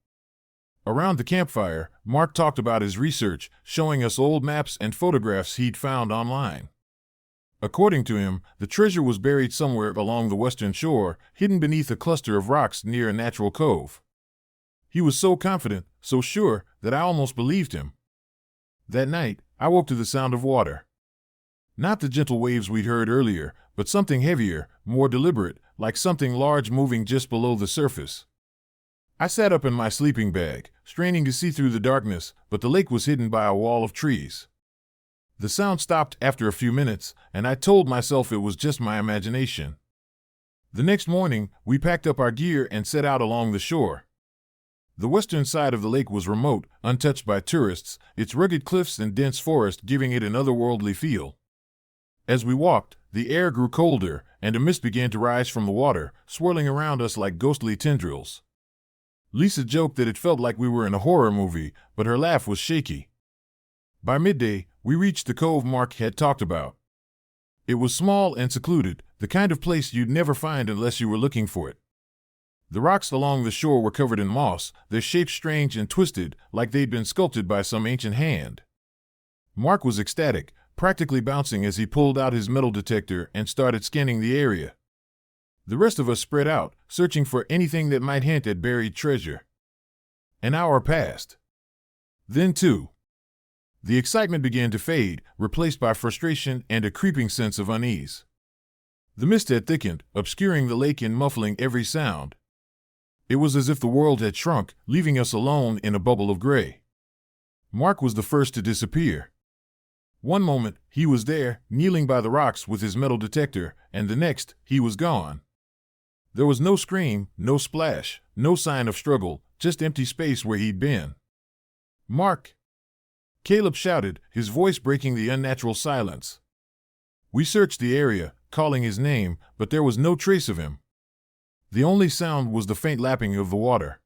Around the campfire, Mark talked about his research, showing us old maps and photographs he'd found online. According to him, the treasure was buried somewhere along the western shore, hidden beneath a cluster of rocks near a natural cove. He was so confident, so sure, that I almost believed him. That night, I woke to the sound of water. Not the gentle waves we'd heard earlier, but something heavier, more deliberate, like something large moving just below the surface. I sat up in my sleeping bag, straining to see through the darkness, but the lake was hidden by a wall of trees. The sound stopped after a few minutes, and I told myself it was just my imagination. The next morning, we packed up our gear and set out along the shore. The western side of the lake was remote, untouched by tourists, its rugged cliffs and dense forest giving it an otherworldly feel. As we walked, the air grew colder, and a mist began to rise from the water, swirling around us like ghostly tendrils. Lisa joked that it felt like we were in a horror movie, but her laugh was shaky. By midday, we reached the cove Mark had talked about. It was small and secluded, the kind of place you'd never find unless you were looking for it. The rocks along the shore were covered in moss, their shapes strange and twisted, like they'd been sculpted by some ancient hand. Mark was ecstatic, practically bouncing as he pulled out his metal detector and started scanning the area. The rest of us spread out, searching for anything that might hint at buried treasure. An hour passed. Then 2. The excitement began to fade, replaced by frustration and a creeping sense of unease. The mist had thickened, obscuring the lake and muffling every sound. It was as if the world had shrunk, leaving us alone in a bubble of gray. Mark was the first to disappear. One moment, he was there, kneeling by the rocks with his metal detector, and the next, he was gone. There was no scream, no splash, no sign of struggle, just empty space where he'd been. "Mark!" Caleb shouted, his voice breaking the unnatural silence. We searched the area, calling his name, but there was no trace of him. The only sound was the faint lapping of the water.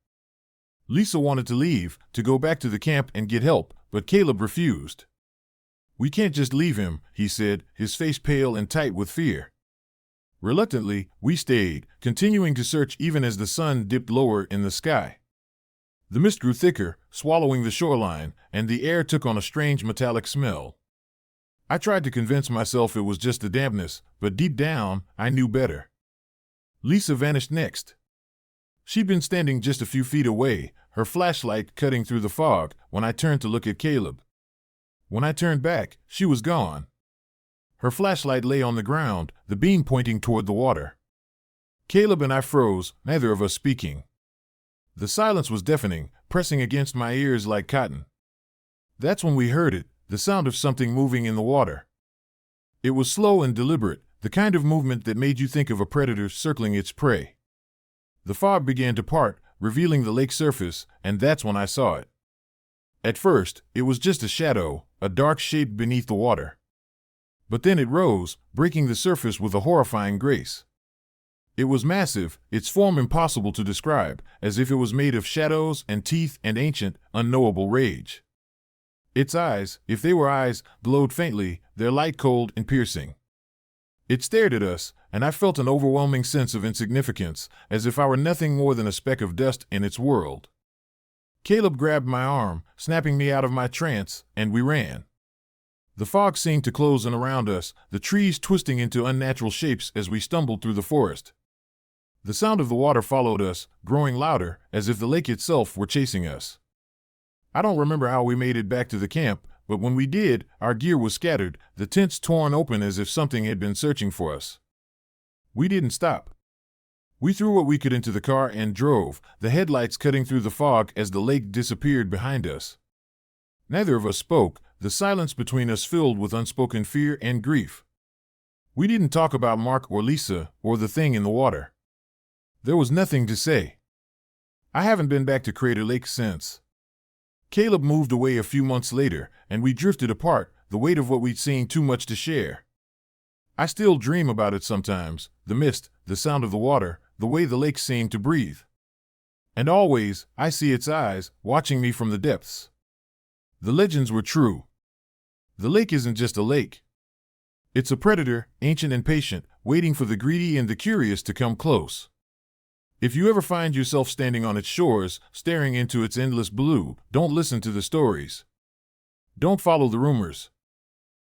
Lisa wanted to leave, to go back to the camp and get help, but Caleb refused. "We can't just leave him," he said, his face pale and tight with fear. Reluctantly, we stayed, continuing to search even as the sun dipped lower in the sky. The mist grew thicker, swallowing the shoreline, and the air took on a strange metallic smell. I tried to convince myself it was just the dampness, but deep down, I knew better. Lisa vanished next. She'd been standing just a few feet away, her flashlight cutting through the fog, when I turned to look at Caleb. When I turned back, she was gone. Her flashlight lay on the ground, the beam pointing toward the water. Caleb and I froze, neither of us speaking. The silence was deafening, pressing against my ears like cotton. That's when we heard it, the sound of something moving in the water. It was slow and deliberate, the kind of movement that made you think of a predator circling its prey. The fog began to part, revealing the lake's surface, and that's when I saw it. At first, it was just a shadow, a dark shape beneath the water. But then it rose, breaking the surface with a horrifying grace. It was massive, its form impossible to describe, as if it was made of shadows and teeth and ancient, unknowable rage. Its eyes, if they were eyes, glowed faintly, their light cold and piercing. It stared at us, and I felt an overwhelming sense of insignificance, as if I were nothing more than a speck of dust in its world. Caleb grabbed my arm, snapping me out of my trance, and we ran. The fog seemed to close in around us, the trees twisting into unnatural shapes as we stumbled through the forest. The sound of the water followed us, growing louder, as if the lake itself were chasing us. I don't remember how we made it back to the camp, but when we did, our gear was scattered, the tents torn open as if something had been searching for us. We didn't stop. We threw what we could into the car and drove, the headlights cutting through the fog as the lake disappeared behind us. Neither of us spoke, the silence between us filled with unspoken fear and grief. We didn't talk about Mark or Lisa or the thing in the water. There was nothing to say. I haven't been back to Crater Lake since. Caleb moved away a few months later, and we drifted apart, the weight of what we'd seen too much to share. I still dream about it sometimes, the mist, the sound of the water, the way the lake seemed to breathe. And always, I see its eyes, watching me from the depths. The legends were true. The lake isn't just a lake. It's a predator, ancient and patient, waiting for the greedy and the curious to come close. If you ever find yourself standing on its shores, staring into its endless blue, don't listen to the stories. Don't follow the rumors.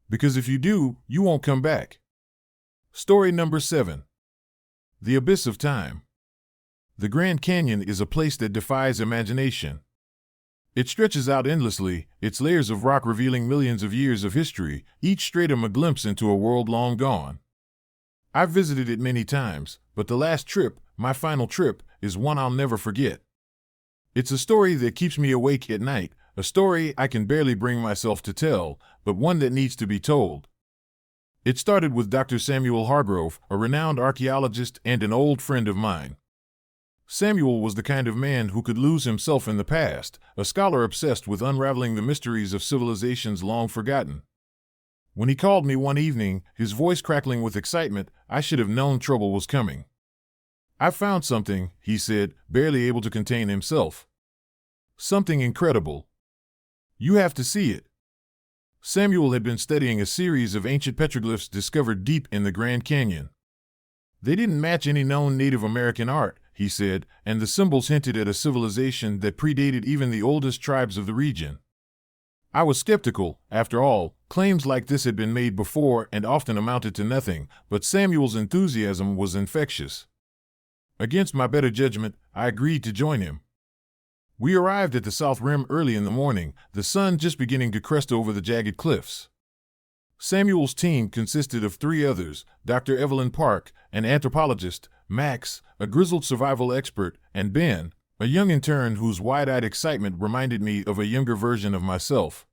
Because if you do, you won't come back. Story number 7. The Abyss of Time. The Grand Canyon is a place that defies imagination. It stretches out endlessly, its layers of rock revealing millions of years of history, each stratum a glimpse into a world long gone. I've visited it many times, but the last trip, my final trip, is one I'll never forget. It's a story that keeps me awake at night, a story I can barely bring myself to tell, but one that needs to be told. It started with Dr. Samuel Hargrove, a renowned archaeologist and an old friend of mine. Samuel was the kind of man who could lose himself in the past, a scholar obsessed with unraveling the mysteries of civilizations long forgotten. When he called me one evening, his voice crackling with excitement, I should have known trouble was coming. "I found something," he said, barely able to contain himself. "Something incredible. You have to see it." Samuel had been studying a series of ancient petroglyphs discovered deep in the Grand Canyon. They didn't match any known Native American art, he said, and the symbols hinted at a civilization that predated even the oldest tribes of the region. I was skeptical. After all, claims like this had been made before and often amounted to nothing, but Samuel's enthusiasm was infectious. Against my better judgment, I agreed to join him. We arrived at the south rim early in the morning, the sun just beginning to crest over the jagged cliffs. Samuel's team consisted of 3 others, Dr. Evelyn Park, an anthropologist, Max, a grizzled survival expert, and Ben, a young intern whose wide-eyed excitement reminded me of a younger version of myself.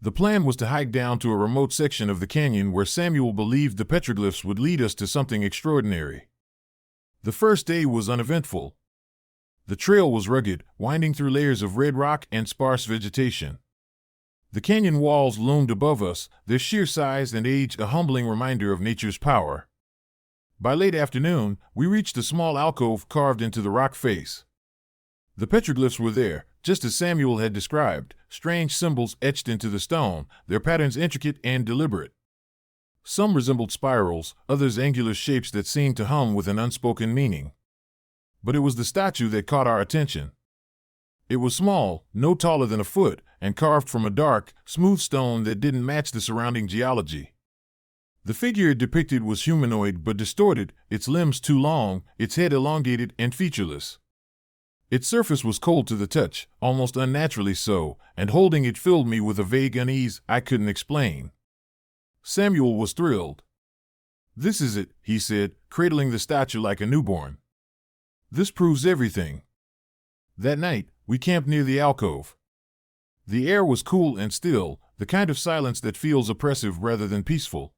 The plan was to hike down to a remote section of the canyon where Samuel believed the petroglyphs would lead us to something extraordinary. The first day was uneventful. The trail was rugged, winding through layers of red rock and sparse vegetation. The canyon walls loomed above us, their sheer size and age a humbling reminder of nature's power. By late afternoon, we reached a small alcove carved into the rock face. The petroglyphs were there, just as Samuel had described, strange symbols etched into the stone, their patterns intricate and deliberate. Some resembled spirals, others angular shapes that seemed to hum with an unspoken meaning. But it was the statue that caught our attention. It was small, no taller than a foot, and carved from a dark, smooth stone that didn't match the surrounding geology. The figure it depicted was humanoid but distorted, its limbs too long, its head elongated and featureless. Its surface was cold to the touch, almost unnaturally so, and holding it filled me with a vague unease I couldn't explain. Samuel was thrilled. "This is it," he said, cradling the statue like a newborn. "This proves everything." That night, we camped near the alcove. The air was cool and still, the kind of silence that feels oppressive rather than peaceful.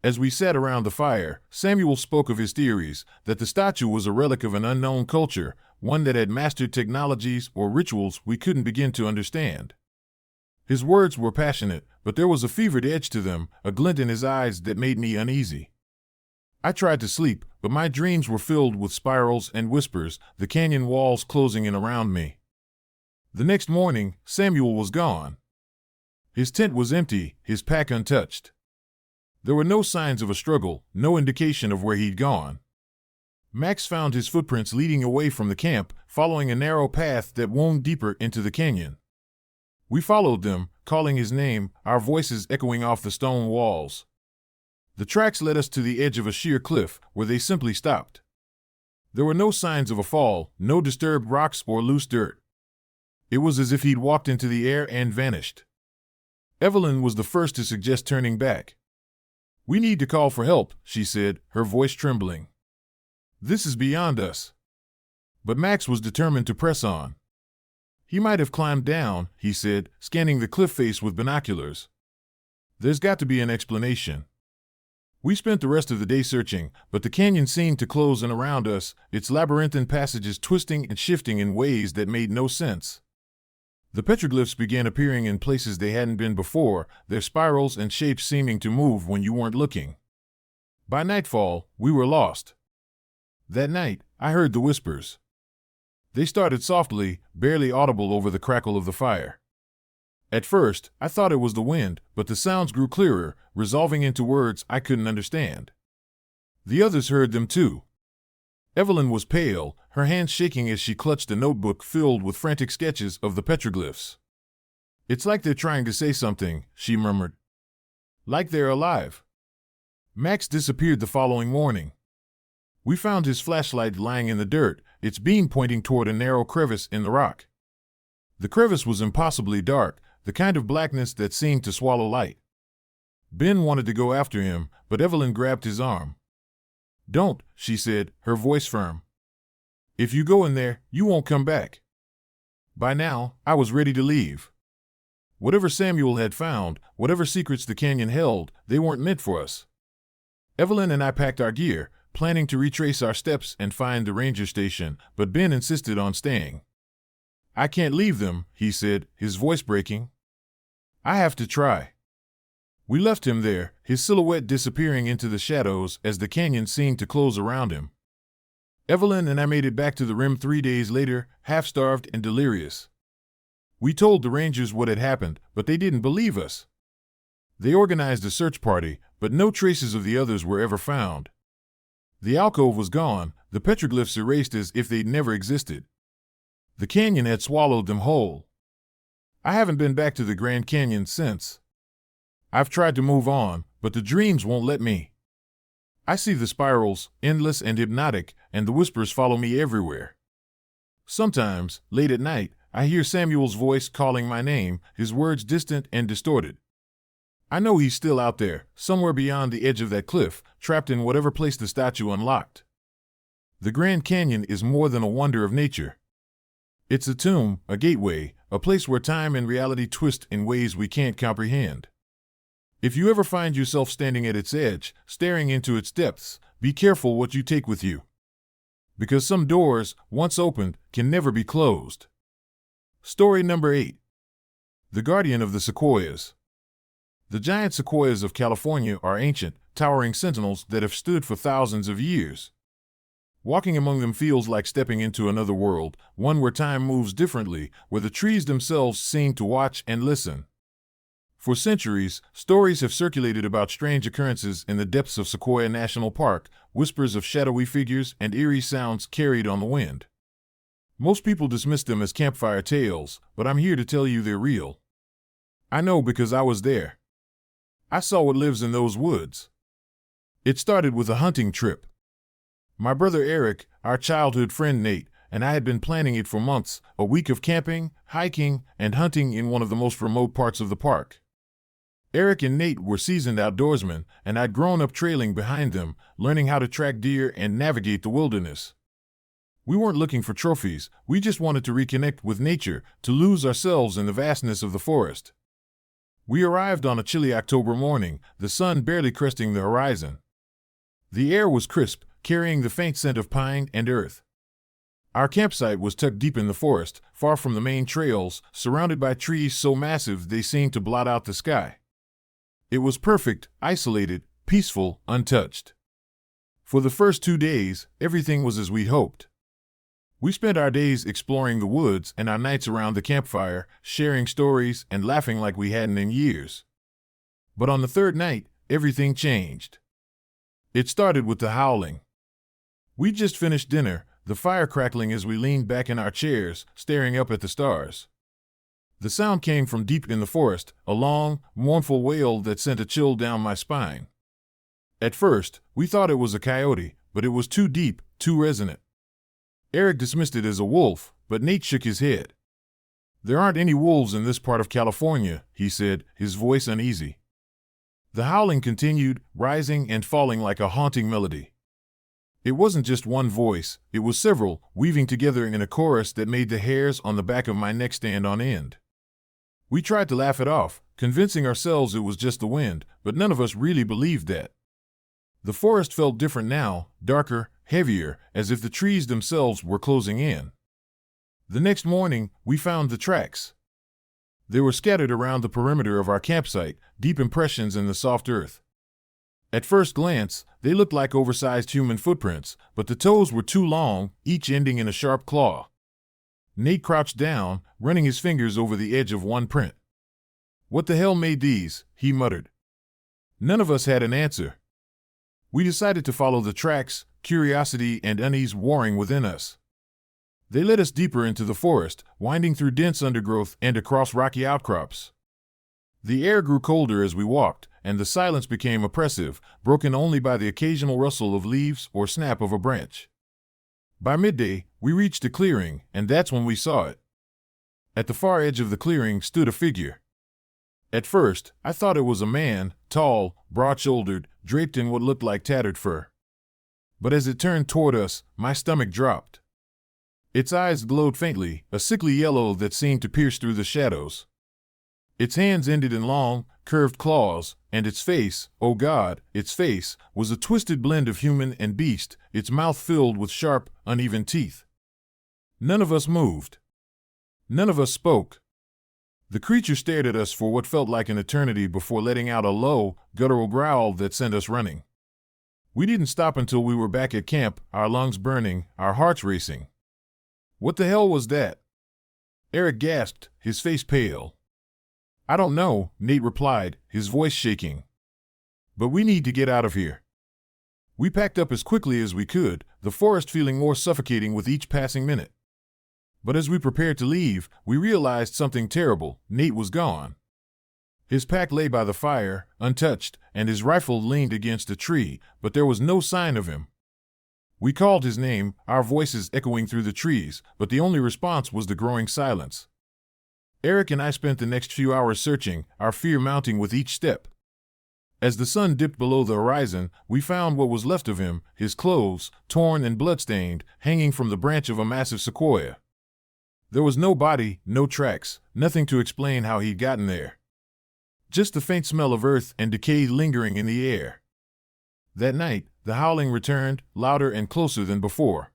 As we sat around the fire, Samuel spoke of his theories that the statue was a relic of an unknown culture, one that had mastered technologies or rituals we couldn't begin to understand. His words were passionate, but there was a fevered edge to them, a glint in his eyes that made me uneasy. I tried to sleep, but my dreams were filled with spirals and whispers, the canyon walls closing in around me. The next morning, Samuel was gone. His tent was empty, his pack untouched. There were no signs of a struggle, no indication of where he'd gone. Max found his footprints leading away from the camp, following a narrow path that wound deeper into the canyon. We followed them, calling his name, our voices echoing off the stone walls. The tracks led us to the edge of a sheer cliff, where they simply stopped. There were no signs of a fall, no disturbed rocks or loose dirt. It was as if he'd walked into the air and vanished. Evelyn was the first to suggest turning back. "We need to call for help," she said, her voice trembling. "This is beyond us." But Max was determined to press on. "He might have climbed down," he said, scanning the cliff face with binoculars. "There's got to be an explanation." We spent the rest of the day searching, but the canyon seemed to close in around us, its labyrinthine passages twisting and shifting in ways that made no sense. The petroglyphs began appearing in places they hadn't been before, their spirals and shapes seeming to move when you weren't looking. By nightfall, we were lost. That night, I heard the whispers. They started softly, barely audible over the crackle of the fire. At first, I thought it was the wind, but the sounds grew clearer, resolving into words I couldn't understand. The others heard them too. Evelyn was pale, her hands shaking as she clutched a notebook filled with frantic sketches of the petroglyphs. "It's like they're trying to say something," she murmured. "Like they're alive." Max disappeared the following morning. We found his flashlight lying in the dirt, its beam pointing toward a narrow crevice in the rock. The crevice was impossibly dark, the kind of blackness that seemed to swallow light. Ben wanted to go after him, but Evelyn grabbed his arm. "Don't," she said, her voice firm. "If you go in there, you won't come back." By now, I was ready to leave. Whatever Samuel had found, whatever secrets the canyon held, they weren't meant for us. Evelyn and I packed our gear, planning to retrace our steps and find the ranger station, but Ben insisted on staying. "I can't leave them," he said, his voice breaking. "I have to try." We left him there, his silhouette disappearing into the shadows as the canyon seemed to close around him. Evelyn and I made it back to the rim 3 days later, half-starved and delirious. We told the rangers what had happened, but they didn't believe us. They organized a search party, but no traces of the others were ever found. The alcove was gone, the petroglyphs erased as if they'd never existed. The canyon had swallowed them whole. I haven't been back to the Grand Canyon since. I've tried to move on, but the dreams won't let me. I see the spirals, endless and hypnotic, and the whispers follow me everywhere. Sometimes, late at night, I hear Samuel's voice calling my name, his words distant and distorted. I know he's still out there, somewhere beyond the edge of that cliff, trapped in whatever place the statue unlocked. The Grand Canyon is more than a wonder of nature. It's a tomb, a gateway, a place where time and reality twist in ways we can't comprehend. If you ever find yourself standing at its edge, staring into its depths, be careful what you take with you. Because some doors, once opened, can never be closed. Story number 8. The Guardian of the Sequoias. The giant sequoias of California are ancient, towering sentinels that have stood for thousands of years. Walking among them feels like stepping into another world, one where time moves differently, where the trees themselves seem to watch and listen. For centuries, stories have circulated about strange occurrences in the depths of Sequoia National Park, whispers of shadowy figures and eerie sounds carried on the wind. Most people dismiss them as campfire tales, but I'm here to tell you they're real. I know because I was there. I saw what lives in those woods. It started with a hunting trip. My brother Eric, our childhood friend Nate, and I had been planning it for months, a week of camping, hiking, and hunting in one of the most remote parts of the park. Eric and Nate were seasoned outdoorsmen, and I'd grown up trailing behind them, learning how to track deer and navigate the wilderness. We weren't looking for trophies, we just wanted to reconnect with nature, to lose ourselves in the vastness of the forest. We arrived on a chilly October morning, the sun barely cresting the horizon. The air was crisp, carrying the faint scent of pine and earth. Our campsite was tucked deep in the forest, far from the main trails, surrounded by trees so massive they seemed to blot out the sky. It was perfect, isolated, peaceful, untouched. For the first 2 days, everything was as we hoped. We spent our days exploring the woods and our nights around the campfire, sharing stories and laughing like we hadn't in years. But on the third night, everything changed. It started with the howling. We'd just finished dinner, the fire crackling as we leaned back in our chairs, staring up at the stars. The sound came from deep in the forest, a long, mournful wail that sent a chill down my spine. At first, we thought it was a coyote, but it was too deep, too resonant. Eric dismissed it as a wolf, but Nate shook his head. "There aren't any wolves in this part of California," he said, his voice uneasy. The howling continued, rising and falling like a haunting melody. It wasn't just one voice, it was several, weaving together in a chorus that made the hairs on the back of my neck stand on end. We tried to laugh it off, convincing ourselves it was just the wind, but none of us really believed that. The forest felt different now, darker, heavier, as if the trees themselves were closing in. The next morning, we found the tracks. They were scattered around the perimeter of our campsite, deep impressions in the soft earth. At first glance, they looked like oversized human footprints, but the toes were too long, each ending in a sharp claw. Nate crouched down, running his fingers over the edge of one print. "What the hell made these?" he muttered. None of us had an answer. We decided to follow the tracks, curiosity and unease warring within us. They led us deeper into the forest, winding through dense undergrowth and across rocky outcrops. The air grew colder as we walked, and the silence became oppressive, broken only by the occasional rustle of leaves or snap of a branch. By midday, we reached a clearing, and that's when we saw it. At the far edge of the clearing stood a figure. At first, I thought it was a man, tall, broad-shouldered, draped in what looked like tattered fur. But as it turned toward us, my stomach dropped. Its eyes glowed faintly, a sickly yellow that seemed to pierce through the shadows. Its hands ended in long, curved claws, and its face, oh God, its face, was a twisted blend of human and beast, its mouth filled with sharp, uneven teeth. None of us moved. None of us spoke. The creature stared at us for what felt like an eternity before letting out a low, guttural growl that sent us running. We didn't stop until we were back at camp, our lungs burning, our hearts racing. "What the hell was that?" Eric gasped, his face pale. "I don't know," Nate replied, his voice shaking. "But we need to get out of here." We packed up as quickly as we could, the forest feeling more suffocating with each passing minute. But as we prepared to leave, we realized something terrible. Nate was gone. His pack lay by the fire, untouched, and his rifle leaned against a tree, but there was no sign of him. We called his name, our voices echoing through the trees, but the only response was the growing silence. Eric and I spent the next few hours searching, our fear mounting with each step. As the sun dipped below the horizon, we found what was left of him, his clothes, torn and bloodstained, hanging from the branch of a massive sequoia. There was no body, no tracks, nothing to explain how he'd gotten there. Just the faint smell of earth and decay lingering in the air. That night, the howling returned, louder and closer than before.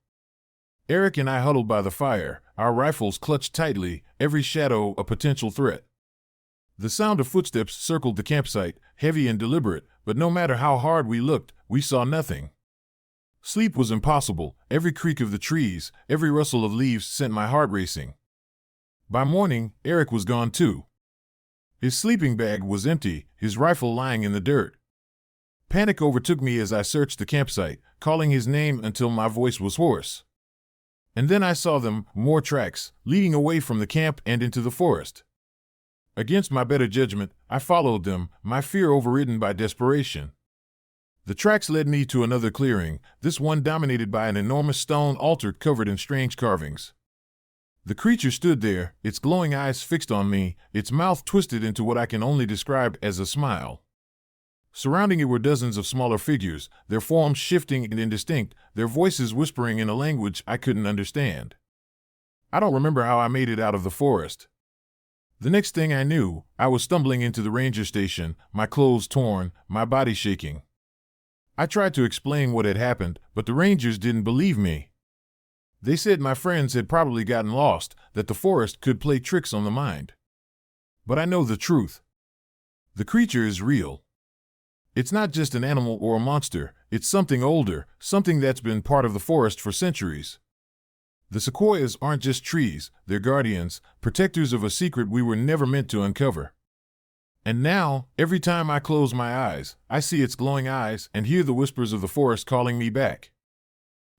Eric and I huddled by the fire, our rifles clutched tightly, every shadow a potential threat. The sound of footsteps circled the campsite, heavy and deliberate, but no matter how hard we looked, we saw nothing. Sleep was impossible. Every creak of the trees, every rustle of leaves sent my heart racing. By morning, Eric was gone too. His sleeping bag was empty, his rifle lying in the dirt. Panic overtook me as I searched the campsite, calling his name until my voice was hoarse. And then I saw them, more tracks, leading away from the camp and into the forest. Against my better judgment, I followed them, my fear overridden by desperation. The tracks led me to another clearing, this one dominated by an enormous stone altar covered in strange carvings. The creature stood there, its glowing eyes fixed on me, its mouth twisted into what I can only describe as a smile. Surrounding it were dozens of smaller figures, their forms shifting and indistinct, their voices whispering in a language I couldn't understand. I don't remember how I made it out of the forest. The next thing I knew, I was stumbling into the ranger station, my clothes torn, my body shaking. I tried to explain what had happened, but the rangers didn't believe me. They said my friends had probably gotten lost, that the forest could play tricks on the mind. But I know the truth. The creature is real. It's not just an animal or a monster, it's something older, something that's been part of the forest for centuries. The sequoias aren't just trees, they're guardians, protectors of a secret we were never meant to uncover. And now, every time I close my eyes, I see its glowing eyes and hear the whispers of the forest calling me back.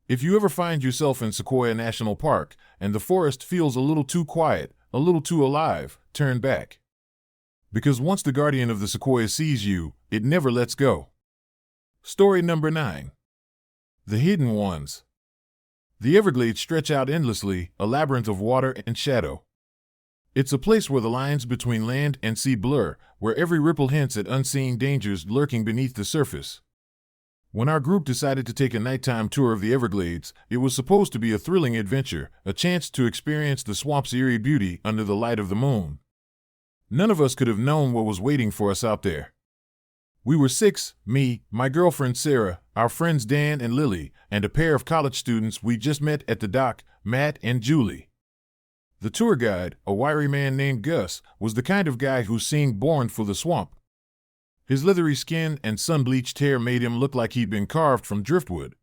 If you ever find yourself in Sequoia National Park, and the forest feels a little too quiet, a little too alive, turn back. Because once the guardian of the sequoia sees you, it never lets go. Story number 9. The Hidden Ones. The Everglades stretch out endlessly, a labyrinth of water and shadow. It's a place where the lines between land and sea blur, where every ripple hints at unseen dangers lurking beneath the surface. When our group decided to take a nighttime tour of the Everglades, it was supposed to be a thrilling adventure, a chance to experience the swamp's eerie beauty under the light of the moon. None of us could have known what was waiting for us out there. We were 6, me, my girlfriend Sarah, our friends Dan and Lily, and a pair of college students we just met at the dock, Matt and Julie. The tour guide, a wiry man named Gus, was the kind of guy who seemed born for the swamp. His leathery skin and sun-bleached hair made him look like he'd been carved from driftwood.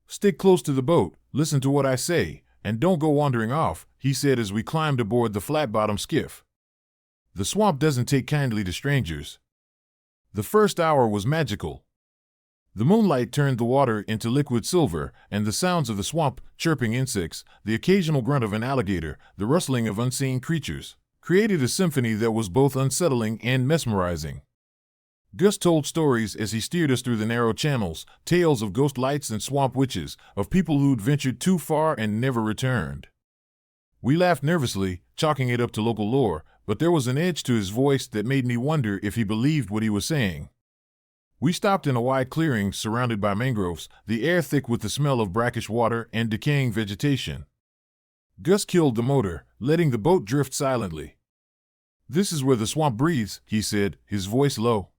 "Stick close to the boat, listen to what I say, and don't go wandering off," he said as we climbed aboard the flat-bottom skiff. The swamp doesn't take kindly to strangers. The first hour was magical. The moonlight turned the water into liquid silver, and the sounds of the swamp, chirping insects, the occasional grunt of an alligator, the rustling of unseen creatures, created a symphony that was both unsettling and mesmerizing. Gus told stories as he steered us through the narrow channels, tales of ghost lights and swamp witches, of people who'd ventured too far and never returned. We laughed nervously, chalking it up to local lore, but there was an edge to his voice that made me wonder if he believed what he was saying. We stopped in a wide clearing surrounded by mangroves, the air thick with the smell of brackish water and decaying vegetation. Gus killed the motor, letting the boat drift silently. "This is where the swamp breathes," he said, his voice low.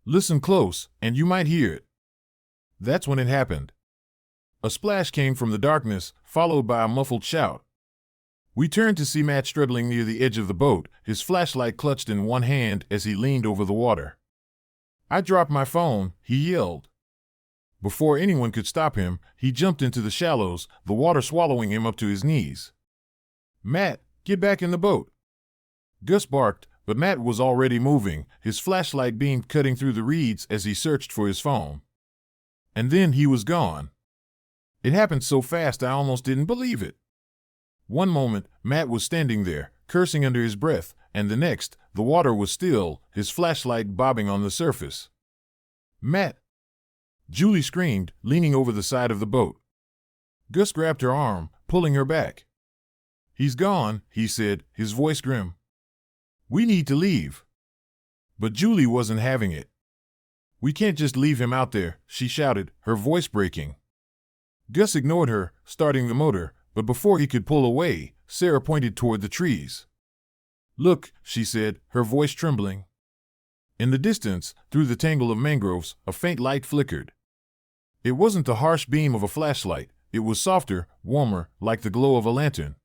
"Listen close, and you might hear it." That's when it happened. A splash came from the darkness, followed by a muffled shout. We turned to see Matt struggling near the edge of the boat, his flashlight clutched in one hand as he leaned over the water. "I dropped my phone," he yelled. Before anyone could stop him, he jumped into the shallows, the water swallowing him up to his knees. "Matt, get back in the boat." Gus barked, but Matt was already moving, his flashlight beam cutting through the reeds as he searched for his phone. And then he was gone. It happened so fast I almost didn't believe it. One moment, Matt was standing there, cursing under his breath, and the next, the water was still, his flashlight bobbing on the surface. "Matt!" Julie screamed, leaning over the side of the boat. Gus grabbed her arm, pulling her back. "He's gone," he said, his voice grim. "We need to leave." But Julie wasn't having it. "We can't just leave him out there," she shouted, her voice breaking. Gus ignored her, starting the motor, but before he could pull away, Sarah pointed toward the trees. "Look," she said, her voice trembling. In the distance, through the tangle of mangroves, a faint light flickered. It wasn't the harsh beam of a flashlight, it was softer, warmer, like the glow of a lantern.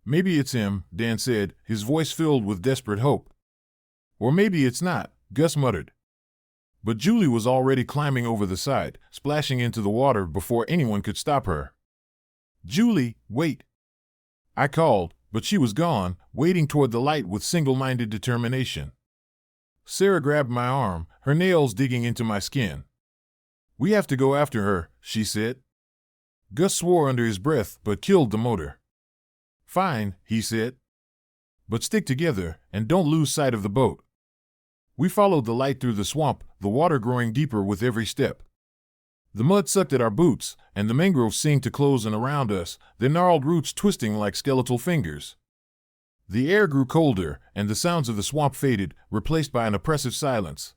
"Maybe it's him," Dan said, his voice filled with desperate hope. "Or maybe it's not," Gus muttered. But Julie was already climbing over the side, splashing into the water before anyone could stop her. "Julie, wait!" I called, but she was gone, wading toward the light with single-minded determination. Sarah grabbed my arm, her nails digging into my skin. "We have to go after her," she said. Gus swore under his breath but killed the motor. "Fine," he said. "But stick together, and don't lose sight of the boat." We followed the light through the swamp, the water growing deeper with every step. The mud sucked at our boots, and the mangroves seemed to close in around us, their gnarled roots twisting like skeletal fingers. The air grew colder, and the sounds of the swamp faded, replaced by an oppressive silence.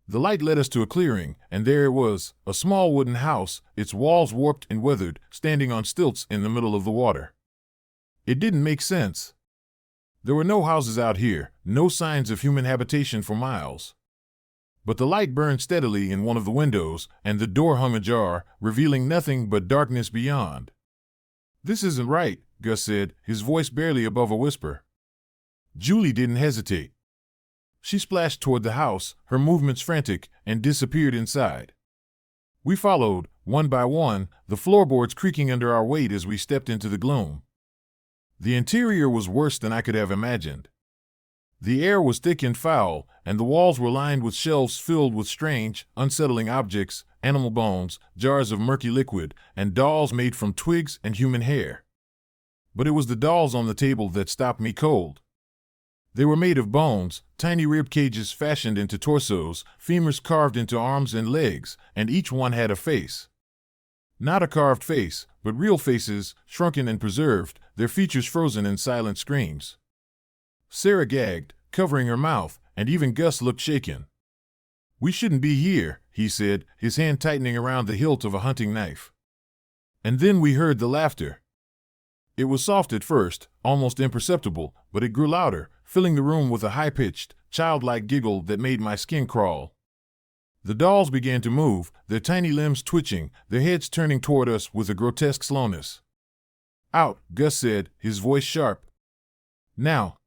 The light led us to a clearing, and there it was, a small wooden house, its walls warped and weathered, standing on stilts in the middle of the water. It didn't make sense. There were no houses out here, no signs of human habitation for miles. But the light burned steadily in one of the windows, and the door hung ajar, revealing nothing but darkness beyond. "This isn't right," Gus said, his voice barely above a whisper. Julie didn't hesitate. She splashed toward the house, her movements frantic, and disappeared inside. We followed, one by one, the floorboards creaking under our weight as we stepped into the gloom. The interior was worse than I could have imagined. The air was thick and foul, and the walls were lined with shelves filled with strange, unsettling objects, animal bones, jars of murky liquid, and dolls made from twigs and human hair. But it was the dolls on the table that stopped me cold. They were made of bones, tiny rib cages fashioned into torsos, femurs carved into arms and legs, and each one had a face. Not a carved face, but real faces, shrunken and preserved, their features frozen in silent screams. Sarah gagged, covering her mouth, and even Gus looked shaken. "We shouldn't be here," he said, his hand tightening around the hilt of a hunting knife. And then we heard the laughter. It was soft at first, almost imperceptible, but it grew louder, filling the room with a high-pitched, childlike giggle that made my skin crawl. The dolls began to move, their tiny limbs twitching, their heads turning toward us with a grotesque slowness. "Out," Gus said, his voice sharp. "Now."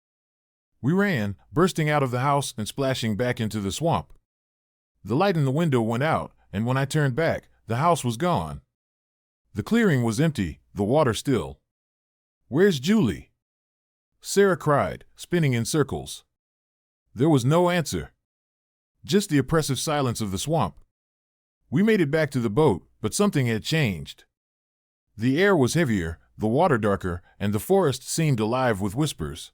We ran, bursting out of the house and splashing back into the swamp. The light in the window went out, and when I turned back, the house was gone. The clearing was empty, the water still. "Where's Julie?" Sarah cried, spinning in circles. There was no answer. Just the oppressive silence of the swamp. We made it back to the boat, but something had changed. The air was heavier, the water darker, and the forest seemed alive with whispers.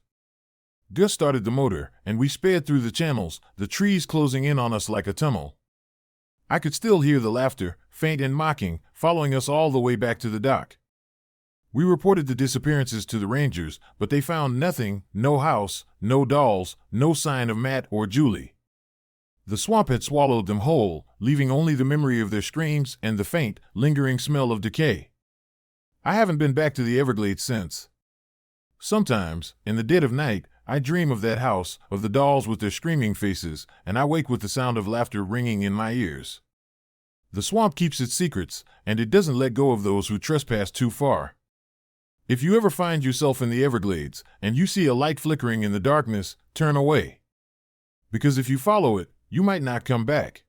Gus started the motor, and we sped through the channels, the trees closing in on us like a tunnel. I could still hear the laughter, faint and mocking, following us all the way back to the dock. We reported the disappearances to the rangers, but they found nothing, no house, no dolls, no sign of Matt or Julie. The swamp had swallowed them whole, leaving only the memory of their screams and the faint, lingering smell of decay. I haven't been back to the Everglades since. Sometimes, in the dead of night, I dream of that house, of the dolls with their screaming faces, and I wake with the sound of laughter ringing in my ears. The swamp keeps its secrets, and it doesn't let go of those who trespass too far. If you ever find yourself in the Everglades, and you see a light flickering in the darkness, turn away. Because if you follow it, you might not come back.